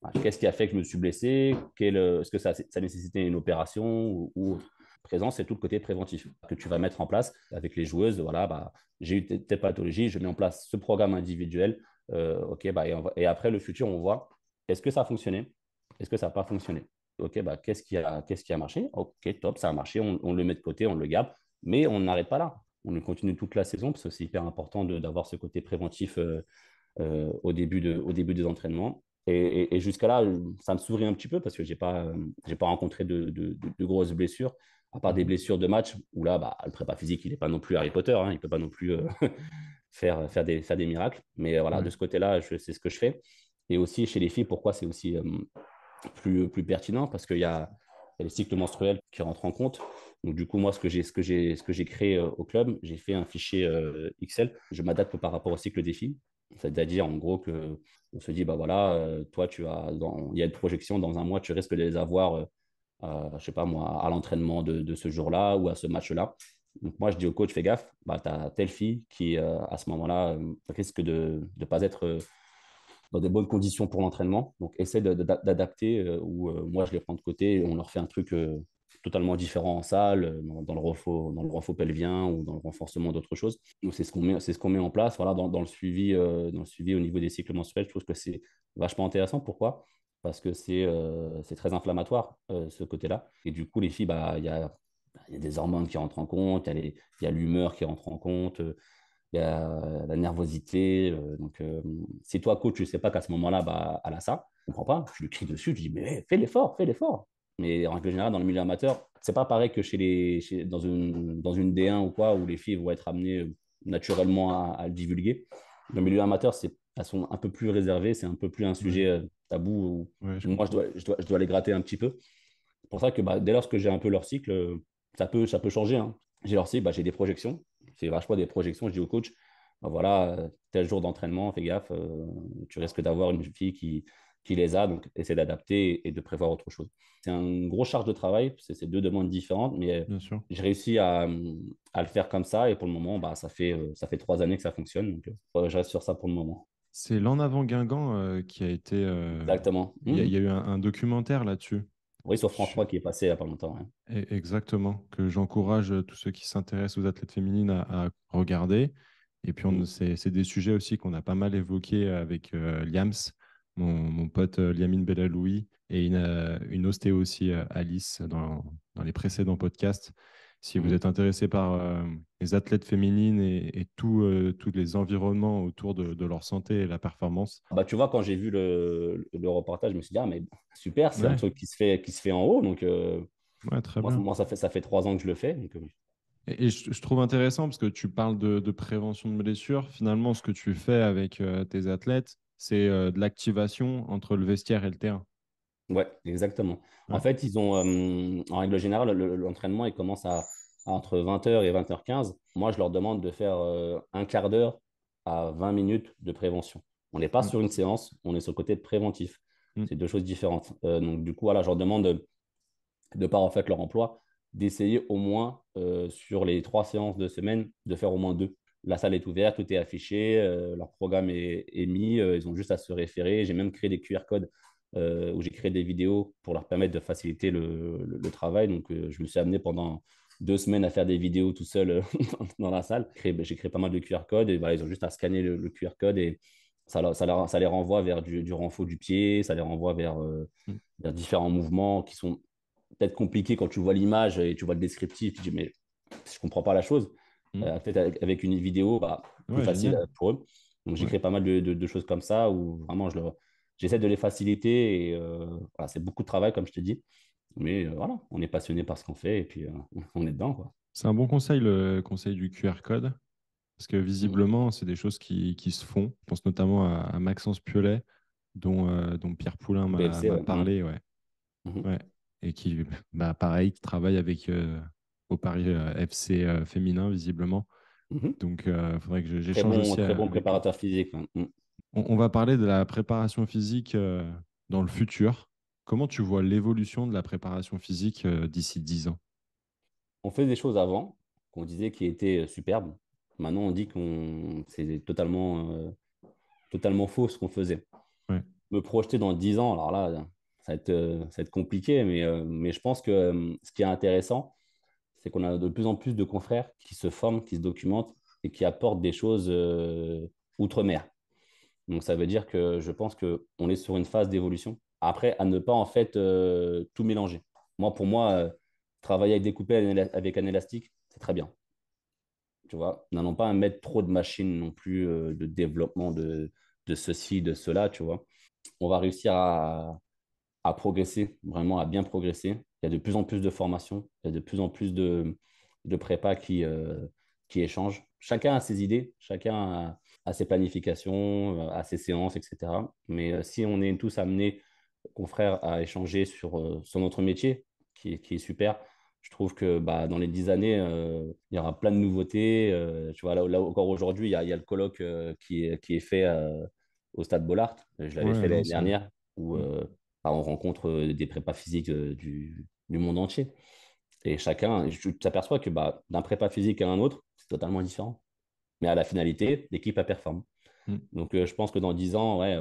bah, qu'est-ce qui a fait que je me suis blessé? Est-ce que ça nécessitait une opération ou autre? Présent, c'est tout le côté préventif que tu vas mettre en place avec les joueuses. Voilà, bah, j'ai eu telle pathologie, je mets en place ce programme individuel. Ok, bah, et après, le futur, on voit est-ce que ça a fonctionné? Est-ce que ça n'a pas fonctionné? Ok, bah, qu'est-ce qui a marché? Ok, top, ça a marché, on le met de côté, on le garde, mais on n'arrête pas là. On le continue toute la saison parce que c'est hyper important d'avoir ce côté préventif au début des entraînements. Et jusqu'à là, ça me sourit un petit peu parce que j'ai pas rencontré de grosses blessures, à part des Mhm. blessures de match où là, bah, le prépa physique, il n'est pas non plus Harry Potter, hein, il ne peut pas non plus faire des miracles. Mais voilà, de Ouais. ce côté-là, c'est ce que je fais. Et aussi chez les filles, pourquoi c'est aussi plus pertinent? Parce qu'il y a les cycles menstruels qui rentrent en compte. Donc, du coup, moi, ce que j'ai créé au club, j'ai fait un fichier Excel. Je m'adapte par rapport au cycle des filles. C'est-à-dire, en gros, que on se dit, bah voilà, toi, il y a une projection, dans un mois, tu risques de les avoir, je sais pas moi, à l'entraînement de ce jour-là ou à ce match-là. Donc, moi, je dis au coach, fais gaffe, bah, tu as telle fille qui, à ce moment-là, risque de ne pas être dans des bonnes conditions pour l'entraînement. Donc, essaie d'adapter ou moi, je les prends de côté et on leur fait un truc totalement différent en salle, dans le repos pelvien ou dans le renforcement d'autres choses. Donc, c'est ce qu'on met en place voilà, dans le suivi au niveau des cycles menstruels. Je trouve que c'est vachement intéressant. Pourquoi? Parce que c'est très inflammatoire, ce côté-là. Et du coup, les filles, bah, il y a des hormones qui rentrent en compte, il y a l'humeur qui rentre en compte, il y a la nervosité. Donc, si toi, coach, tu ne sais pas qu'à ce moment-là, bah, elle a ça, je ne comprends pas. Je lui crie dessus, je dis, mais fais l'effort, fais l'effort. Mais en règle générale, dans le milieu amateur, c'est pas pareil que dans une D1 ou quoi, où les filles vont être amenées naturellement à le divulguer. Dans le milieu amateur, elles sont un peu plus réservées, c'est un peu plus un Ouais. sujet tabou Ouais, je où moi, comprends. je dois les gratter un petit peu. C'est pour ça que bah, dès lors que j'ai un peu leur cycle, ça peut changer. Hein. J'ai leur cycle, bah, j'ai des projections. C'est vachement des projections. Je dis au coach, bah, voilà, tel jour d'entraînement, fais gaffe, tu risques d'avoir une fille qui les a, donc essaie d'adapter et de prévoir autre chose. C'est une grosse charge de travail, c'est deux demandes différentes, mais Bien sûr. j'ai réussi à le faire comme ça et pour le moment, bah, ça fait 3 années que ça fonctionne, donc je reste sur ça pour le moment. C'est l'En Avant Guingamp qui a été. Exactement. Il y a eu un documentaire là-dessus. Oui, sur France Su- 3 qui est passé il n'y a pas longtemps. Ouais. Exactement. Que j'encourage tous ceux qui s'intéressent aux athlètes féminines à regarder. Et puis, Mm. c'est des sujets aussi qu'on a pas mal évoqués avec Liams, mon pote Liamine Bellaloui et une ostéo aussi, Alice, dans les précédents podcasts. Si vous Mhm. êtes intéressé par les athlètes féminines et tous les environnements autour de leur santé et la performance. Bah, tu vois, quand j'ai vu le reportage, je me suis dit, ah, mais super, c'est un Ouais, truc qui se fait en haut. Donc, ouais, très moi, bien. moi ça fait 3 ans que je le fais. Donc, Et je trouve intéressant parce que tu parles de prévention de blessures. Finalement, ce que tu fais avec tes athlètes, c'est de l'activation entre le vestiaire et le terrain. ouais, exactement. En Ouais. fait, en règle générale, l'entraînement, il commence entre 20h et 20h15. Moi, je leur demande de faire un quart d'heure à 20 minutes de prévention. On n'est pas Mm, sur une séance, on est sur le côté préventif. mm, C'est deux choses différentes. Donc, du coup, voilà, je leur demande de par en fait leur emploi, d'essayer au moins sur les 3 séances de semaine, de faire au moins deux. La salle est ouverte, tout est affiché, leur programme est mis, ils ont juste à se référer. J'ai même créé des QR codes où j'ai créé des vidéos pour leur permettre de faciliter le travail. Donc, je me suis amené pendant 2 semaines à faire des vidéos tout seul dans la salle. J'ai créé pas mal de QR codes et voilà, ils ont juste à scanner le QR code et ça les renvoie vers du renfort du pied, ça les renvoie mm, vers différents mouvements qui sont peut-être compliqué quand tu vois l'image et tu vois le descriptif, tu dis, mais je comprends pas la chose. mm. Peut-être avec une vidéo, bah, plus Ouais, facile génial. pour eux. Donc, j'ai Ouais. créé pas mal de choses comme ça où vraiment j'essaie de les faciliter et voilà, c'est beaucoup de travail, comme je te dis. Mais voilà, on est passionné par ce qu'on fait et puis on est dedans, quoi. C'est un bon conseil, le conseil du QR code, parce que Mhm. visiblement, c'est des choses qui se font. Je pense notamment à Maxence Piolet, dont Pierre Poulain m'a BLC, m'a ouais. Mhm. parlé, ouais. Mhm. Ouais. Et qui, bah, pareil, qui travaille avec au Paris FC féminin, visiblement. Mhm. Donc, il faudrait que j'échange aussi Très bon avec eux. préparateur physique, ouais. Mhm. On va parler de la préparation physique dans le futur. Comment tu vois l'évolution de la préparation physique d'ici 10 ans? On fait des choses avant qu'on disait qui étaient superbes. Maintenant, on dit qu'on c'est totalement faux ce qu'on faisait. Ouais, Me projeter dans 10 ans, alors là, ça va être compliqué, mais je pense que ce qui est intéressant, c'est qu'on a de plus en plus de confrères qui se forment, qui se documentent et qui apportent des choses outre-mer. Donc ça veut dire que je pense qu'on est sur une phase d'évolution. Après, à ne pas en fait tout mélanger. Pour moi, travailler avec des coupelles avec un élastique, c'est très bien. Tu vois, n'allons pas à mettre trop de machines non plus, de développement de ceci, de cela, tu vois. On va réussir à progresser, vraiment à bien progresser. Il y a de plus en plus de formations, il y a de plus en plus de prépa qui échangent. Chacun a ses idées, chacun a ses planifications, a ses séances, etc. Mais si on est tous amenés, confrères, à échanger sur notre métier, qui est super, je trouve que bah, dans les 10 années, il y aura plein de nouveautés. Tu vois, là encore aujourd'hui, il y a le colloque qui est fait au Stade Bollaert. Je l'avais ouais, fait à l'année Lens, ouais. dernière, où Mm. bah, on rencontre des prépas physiques du monde entier. Et chacun, tu t'aperçois que bah, d'un prépa physique à un autre, c'est totalement différent. Mais à la finalité, l'équipe a performé. Mm. Donc, je pense que dans 10 ans, ouais,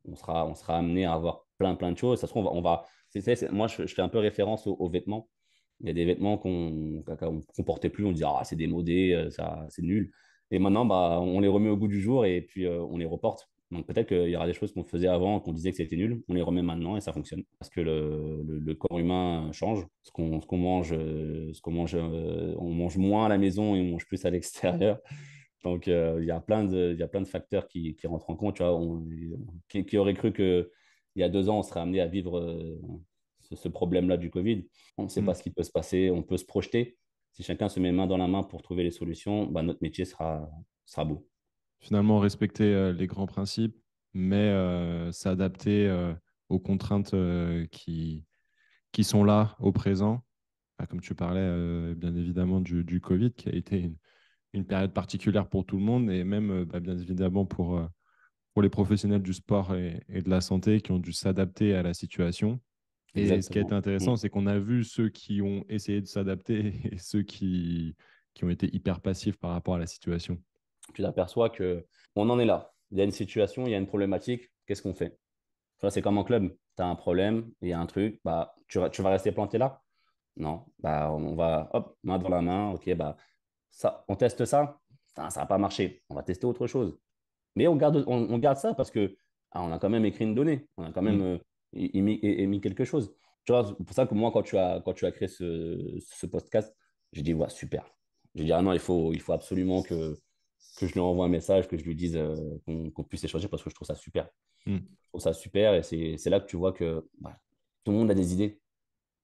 on sera amené à avoir plein de choses. Ça se trouve, moi, je fais un peu référence aux vêtements. Il y a des vêtements qu'on portait plus, on disait, ah, c'est démodé, ça, c'est nul. Et maintenant, bah, on les remet au goût du jour et puis on les reporte. Donc peut-être qu'il y aura des choses qu'on faisait avant, qu'on disait que c'était nul, on les remet maintenant et ça fonctionne. Parce que le corps humain change. On mange moins à la maison et on mange plus à l'extérieur. Donc il y a plein de facteurs qui rentrent en compte. Tu vois, qui aurait cru qu'il y a 2 ans, on serait amené à vivre ce problème-là du Covid. On ne sait pas Mm. ce qui peut se passer, on peut se projeter. Si chacun se met main dans la main pour trouver les solutions, bah, notre métier sera beau. Finalement, respecter les grands principes, mais s'adapter aux contraintes qui sont là au présent. Ah, comme tu parlais, bien évidemment, du Covid, qui a été une période particulière pour tout le monde, et même, bah, bien évidemment, pour les professionnels du sport et de la santé qui ont dû s'adapter à la situation. Et ce qui a été Exactement. intéressant, c'est qu'on a vu ceux qui ont essayé de s'adapter et ceux qui ont été hyper passifs par rapport à la situation. Tu t'aperçois que on en est là. Il y a une situation, il y a une problématique. Qu'est-ce qu'on fait? Tu vois, c'est comme en club. Tu as un problème, il y a un truc. Bah, tu vas rester planté là? Non. Bah, on va, hop, main dans la main. OK, bah, ça, on teste ça. Putain, ça n'a pas marché. On va tester autre chose. Mais on garde ça parce que on a quand même écrit une donnée. On a quand même Mm. il met quelque chose. Tu vois, c'est pour ça que moi, quand tu as créé ce podcast, j'ai dit, ouais, super. J'ai dit, ah non, il faut absolument que je lui envoie un message, que je lui dise qu'on puisse échanger parce que je trouve ça super. Hmm, Je trouve ça super et c'est là que tu vois que bah, tout le monde a des idées.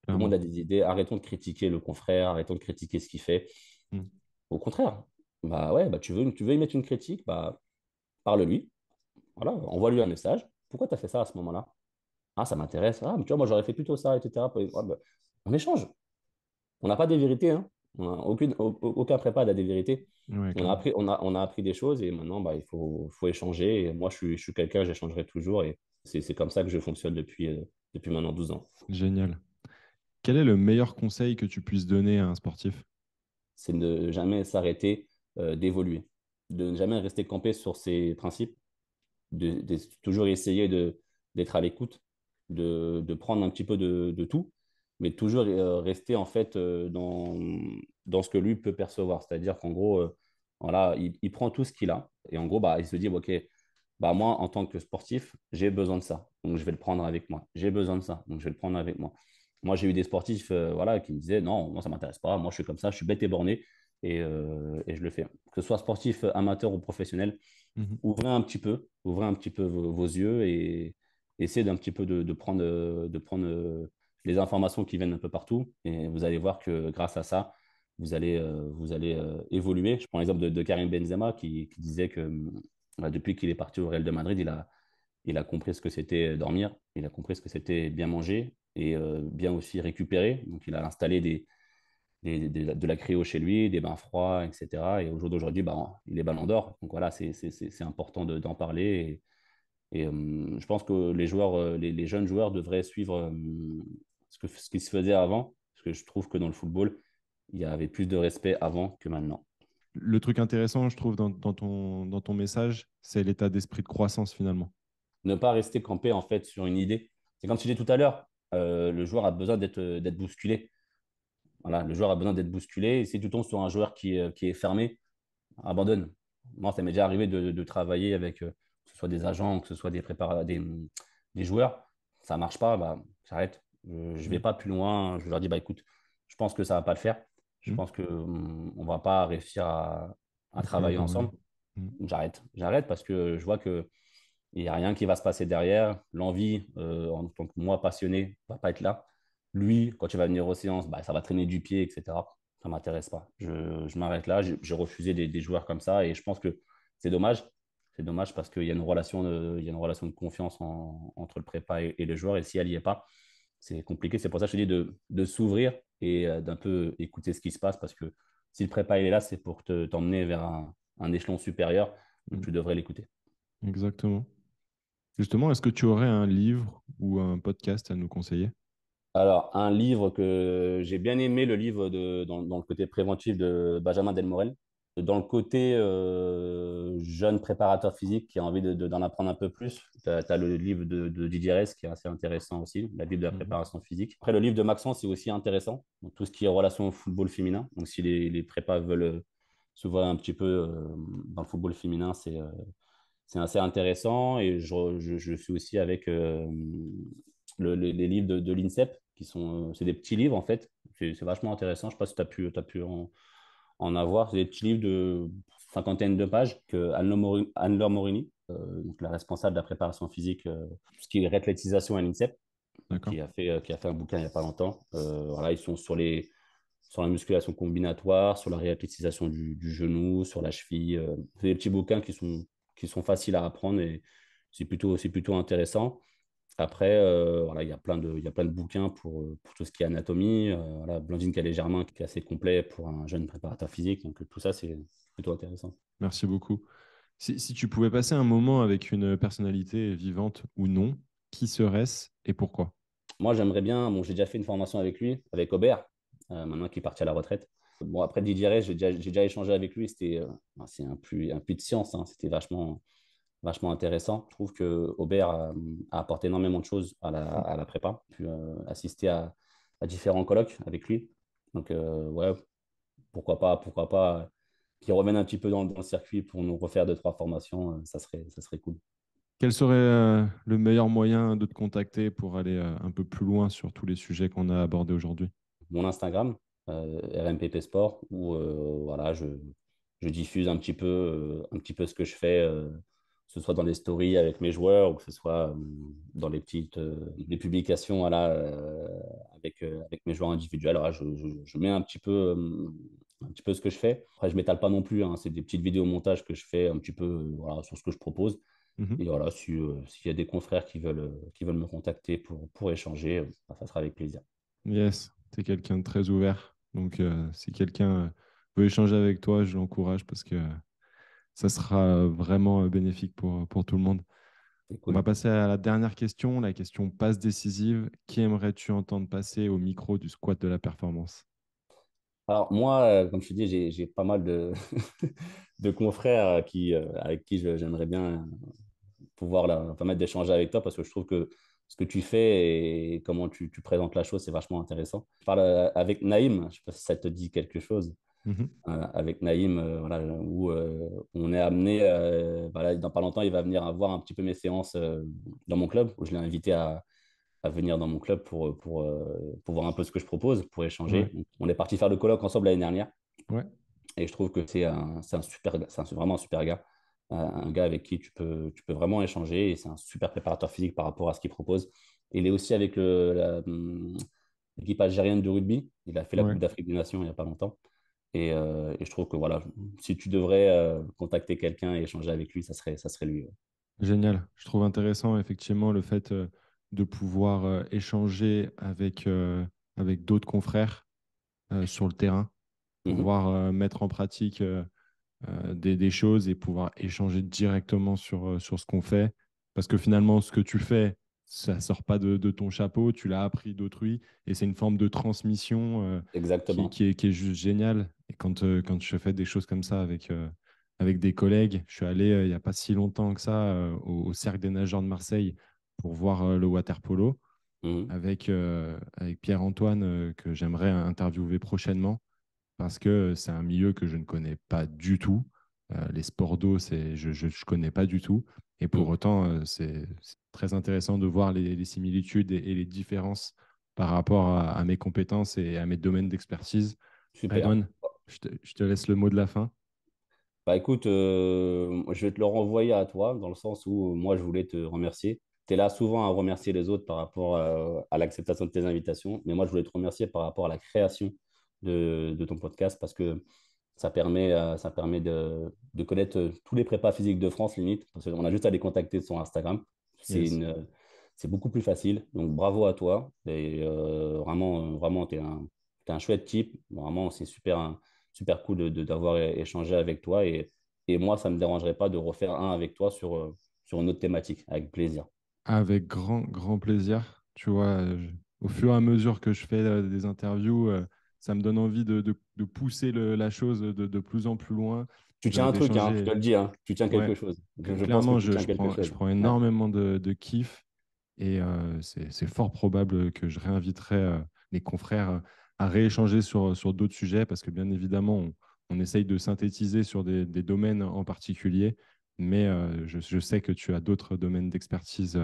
Tout le monde clairement. a des idées. Arrêtons de critiquer le confrère, arrêtons de critiquer ce qu'il fait. Hmm, Au contraire, bah ouais, bah tu veux y mettre une critique, bah parle-lui. Voilà, envoie-lui un message. Pourquoi tu as fait ça à ce moment-là? Ah, ça m'intéresse. Ah, mais tu vois, moi j'aurais fait plutôt ça, etc. Ah, bah, on échange. On n'a pas des vérités, hein. Aucun prépa n'a des vérités. ouais, clairement. On a appris des choses et maintenant, bah, faut échanger. Et moi, je suis quelqu'un, j'échangerai toujours. Et c'est comme ça que je fonctionne depuis maintenant 12 ans. Génial. Quel est le meilleur conseil que tu puisses donner à un sportif? C'est de ne jamais s'arrêter d'évoluer, de ne jamais rester campé sur ses principes, de toujours essayer d'être à l'écoute, de prendre un petit peu de tout, mais de toujours rester en fait dans ce que lui peut percevoir. C'est-à-dire qu'en gros, voilà, il prend tout ce qu'il a et en gros, bah, il se dit, OK, bah, moi, en tant que sportif, j'ai besoin de ça, donc je vais le prendre avec moi. J'ai besoin de ça, donc je vais le prendre avec moi. Moi, j'ai eu des sportifs voilà, qui me disaient, non, moi, ça ne m'intéresse pas, moi, je suis comme ça, je suis bête et borné et je le fais. Que ce soit sportif, amateur ou professionnel, Mhm. ouvrez un petit peu vos yeux et essayez d'un petit peu de prendre les informations qui viennent un peu partout. Et vous allez voir que grâce à ça, vous allez évoluer. Je prends l'exemple de Karim Benzema qui disait que depuis qu'il est parti au Real de Madrid, il a compris ce que c'était dormir, il a compris ce que c'était bien manger et bien aussi récupérer. Donc il a installé de la cryo chez lui, des bains froids, etc. Et au jour d'aujourd'hui, bah, il est ballon d'or. Donc voilà, c'est important d'en parler. Je pense que les joueurs, les jeunes joueurs devraient suivre ce qui se faisait avant, parce que je trouve que dans le football, il y avait plus de respect avant que maintenant. Le truc intéressant, je trouve, dans ton message, c'est l'état d'esprit de croissance finalement. Ne pas rester campé en fait sur une idée. C'est comme tu disais tout à l'heure, le joueur a besoin d'être bousculé. Voilà, le joueur a besoin d'être bousculé. Et si tu tombes sur un joueur qui est fermé, abandonne. Moi, ça m'est déjà arrivé de travailler avec, que ce soit des agents, que ce soit des joueurs. Ça ne marche pas, bah, j'arrête. Je ne vais Mm. pas plus loin. Je leur dis, bah, écoute, je pense que ça ne va pas le faire. Je Mm. pense qu'on ne va pas réussir à À travailler collaborer. ensemble. Mm. J'arrête. J'arrête parce que je vois qu'il n'y a rien qui va se passer derrière. L'envie, en tant que moi passionné, ne va pas être là. Lui, quand il va venir aux séances, bah, ça va traîner du pied, etc. Ça ne m'intéresse pas. Je m'arrête là. J'ai refusé des joueurs comme ça et je pense que c'est dommage. C'est dommage parce qu'il y a il y a une relation de confiance entre le prépa et le joueur et si elle n'y est pas, c'est compliqué. C'est pour ça que je te dis de s'ouvrir et d'un peu écouter ce qui se passe parce que si le prépa il est là, c'est pour t'emmener vers un échelon supérieur. Donc Mm. tu devrais l'écouter. Exactement. Justement, est-ce que tu aurais un livre ou un podcast à nous conseiller? Alors, un livre que j'ai bien aimé, le livre dans le côté préventif de Benjamin Delmorel. Dans le côté jeune préparateur physique qui a envie d'en apprendre un peu plus, tu as, le livre de Didier Ress qui est assez intéressant aussi, la Bible de la Mhm. préparation physique. Après, le livre de Maxence est aussi intéressant, donc, tout ce qui est relation au football féminin. Donc, si les prépas veulent s'ouvrir un petit peu dans le football féminin, c'est assez intéressant. Et je suis aussi avec les livres de l'INSEP, qui sont c'est des petits livres en fait. C'est vachement intéressant. Je ne sais pas si tu as pu en avoir. C'est des petits livres de cinquantaine de pages que Anne-Laure Morini, donc la responsable de la préparation physique, tout ce qui est réathlétisation à l'INSEP, donc D'accord. qui a fait un bouquin il n'y a pas longtemps. Voilà, ils sont sur la musculation combinatoire, sur la réathlétisation du genou, sur la cheville. C'est des petits bouquins qui sont faciles à apprendre et c'est plutôt intéressant. Après, voilà, il y a plein de bouquins pour tout ce qui est anatomie. Voilà, Blandine Calais-Germain qui est assez complet pour un jeune préparateur physique. Donc tout ça, c'est plutôt intéressant. Merci beaucoup. Si tu pouvais passer un moment avec une personnalité vivante ou non, qui serait-ce et pourquoi? Moi, j'aimerais bien, bon, j'ai déjà fait une formation avec lui, avec Aubert, maintenant qu'il est parti à la retraite. Bon, après Didier Rey, j'ai déjà échangé avec lui. C'est un puits de science, hein. C'était vachement intéressant. Je trouve que Aubert a apporté énormément de choses à la prépa. J'ai pu assister à différents colloques avec lui. Donc, ouais, pourquoi pas qu'il revienne un petit peu dans le circuit pour nous refaire deux, trois formations, ça serait cool. Quel serait le meilleur moyen de te contacter pour aller un peu plus loin sur tous les sujets qu'on a abordés aujourd'hui? Mon Instagram, RMPP Sport, où voilà, je diffuse un petit peu ce que je fais, que ce soit dans les stories avec mes joueurs ou que ce soit dans les publications voilà, avec mes joueurs individuels. Voilà, je mets un petit peu ce que je fais. Après, je ne m'étale pas non plus, hein, c'est des petites vidéos montage que je fais un petit peu voilà, sur ce que je propose. Mhm. Et voilà, s'il y a des confrères qui veulent me contacter pour échanger, ça sera avec plaisir. Yes, tu es quelqu'un de très ouvert. Donc, si quelqu'un veut échanger avec toi, je l'encourage parce que ça sera vraiment bénéfique pour tout le monde. C'est On va cool. passer à la dernière question, la question passe décisive. Qui aimerais-tu entendre passer au micro du squat de la performance? Alors moi, comme je te dis, j'ai pas mal de, de confrères avec qui j'aimerais bien pouvoir permettre d'échanger avec toi parce que je trouve que ce que tu fais et comment tu présentes la chose, c'est vachement intéressant. Je parle avec Naïm, je ne sais pas si ça te dit quelque chose, Mhm. avec Naïm, voilà, où on est amené, voilà, dans pas longtemps, il va venir voir un petit peu mes séances dans mon club, où je l'ai invité à venir dans mon club pour voir un peu ce que je propose, pour échanger. Ouais, Donc, on est parti faire le colloque ensemble l'année dernière. ouais, Et je trouve que c'est un super, vraiment un super gars. Un gars avec qui tu peux vraiment échanger. Et c'est un super préparateur physique par rapport à ce qu'il propose. Il est aussi avec l'équipe algérienne de rugby. Il a fait la ouais. Coupe d'Afrique des Nations il n'y a pas longtemps. Et je trouve que voilà, si tu devrais contacter quelqu'un et échanger avec lui, ça serait lui. Ouais. Génial. Je trouve intéressant effectivement le fait de pouvoir échanger avec d'autres confrères sur le terrain, Mhm. pouvoir mettre en pratique des choses et pouvoir échanger directement sur ce qu'on fait. Parce que finalement, ce que tu fais, ça sort pas de ton chapeau, tu l'as appris d'autrui et c'est une forme de transmission Exactement. qui est juste géniale. Et quand je fais des choses comme ça avec des collègues, je suis allé il n'y a pas si longtemps que ça au Cercle des nageurs de Marseille pour voir le water polo Mhm. avec Pierre-Antoine que j'aimerais interviewer prochainement parce que c'est un milieu que je ne connais pas du tout. Les sports d'eau, je connais pas du tout. Et pour Mhm. autant, c'est très intéressant de voir les similitudes et les différences par rapport à mes compétences et à mes domaines d'expertise. Super. Redouane, je te laisse le mot de la fin. Bah écoute, je vais te le renvoyer à toi, dans le sens où moi je voulais te remercier. Tu es là souvent à remercier les autres par rapport à l'acceptation de tes invitations, mais moi je voulais te remercier par rapport à la création de ton podcast parce que ça permet de connaître tous les prépas physiques de France, limite, parce qu'on a juste à les contacter sur Instagram. Yes. C'est beaucoup plus facile. Donc bravo à toi. Et vraiment, t'es un chouette type. Vraiment, c'est super cool d'avoir échangé avec toi. Et moi, ça ne me dérangerait pas de refaire un avec toi sur une autre thématique, avec plaisir. Avec grand plaisir. Tu vois, au fur et à mesure que je fais des interviews, ça me donne envie de pousser la chose de plus en plus loin, Tu tiens un truc, hein, je te d'échanger. le dis, hein, tu tiens Ouais, quelque chose. Je pense que clairement, tu tiens quelque je chose. prends Ouais. énormément de kiff et c'est fort probable que je réinviterai les confrères à rééchanger sur d'autres sujets parce que bien évidemment, on essaye de synthétiser sur des domaines en particulier, mais je sais que tu as d'autres domaines d'expertise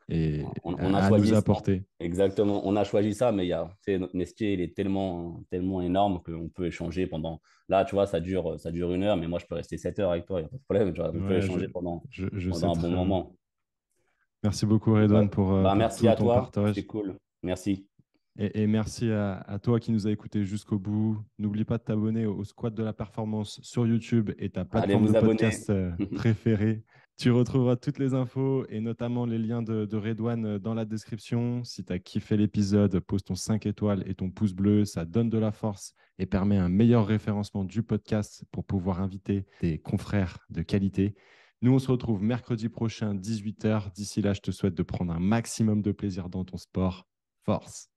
et On a à nous choisi, apporter. exactement, on a choisi ça, mais tu sais, notre métier, il est tellement énorme qu'on peut échanger pendant. Là, tu vois, ça dure 1 heure, mais moi, je peux rester 7 heures avec toi, il n'y a pas de problème. Tu vois, on peut Ouais, échanger je sais pendant un bon très bien. moment. Merci beaucoup, Bah, Redouane, bah, pour merci tout à ton toi, c'était partage. cool. Merci. Et merci à toi qui nous a écoutés jusqu'au bout. N'oublie pas de t'abonner au Squat de la Performance sur YouTube et ta Allez plateforme de vous abonner. podcast préférée. Tu retrouveras toutes les infos et notamment les liens de Redouane dans la description. Si tu as kiffé l'épisode, pose ton 5 étoiles et ton pouce bleu. Ça donne de la force et permet un meilleur référencement du podcast pour pouvoir inviter des confrères de qualité. Nous, on se retrouve mercredi prochain, 18h. D'ici là, je te souhaite de prendre un maximum de plaisir dans ton sport. Force!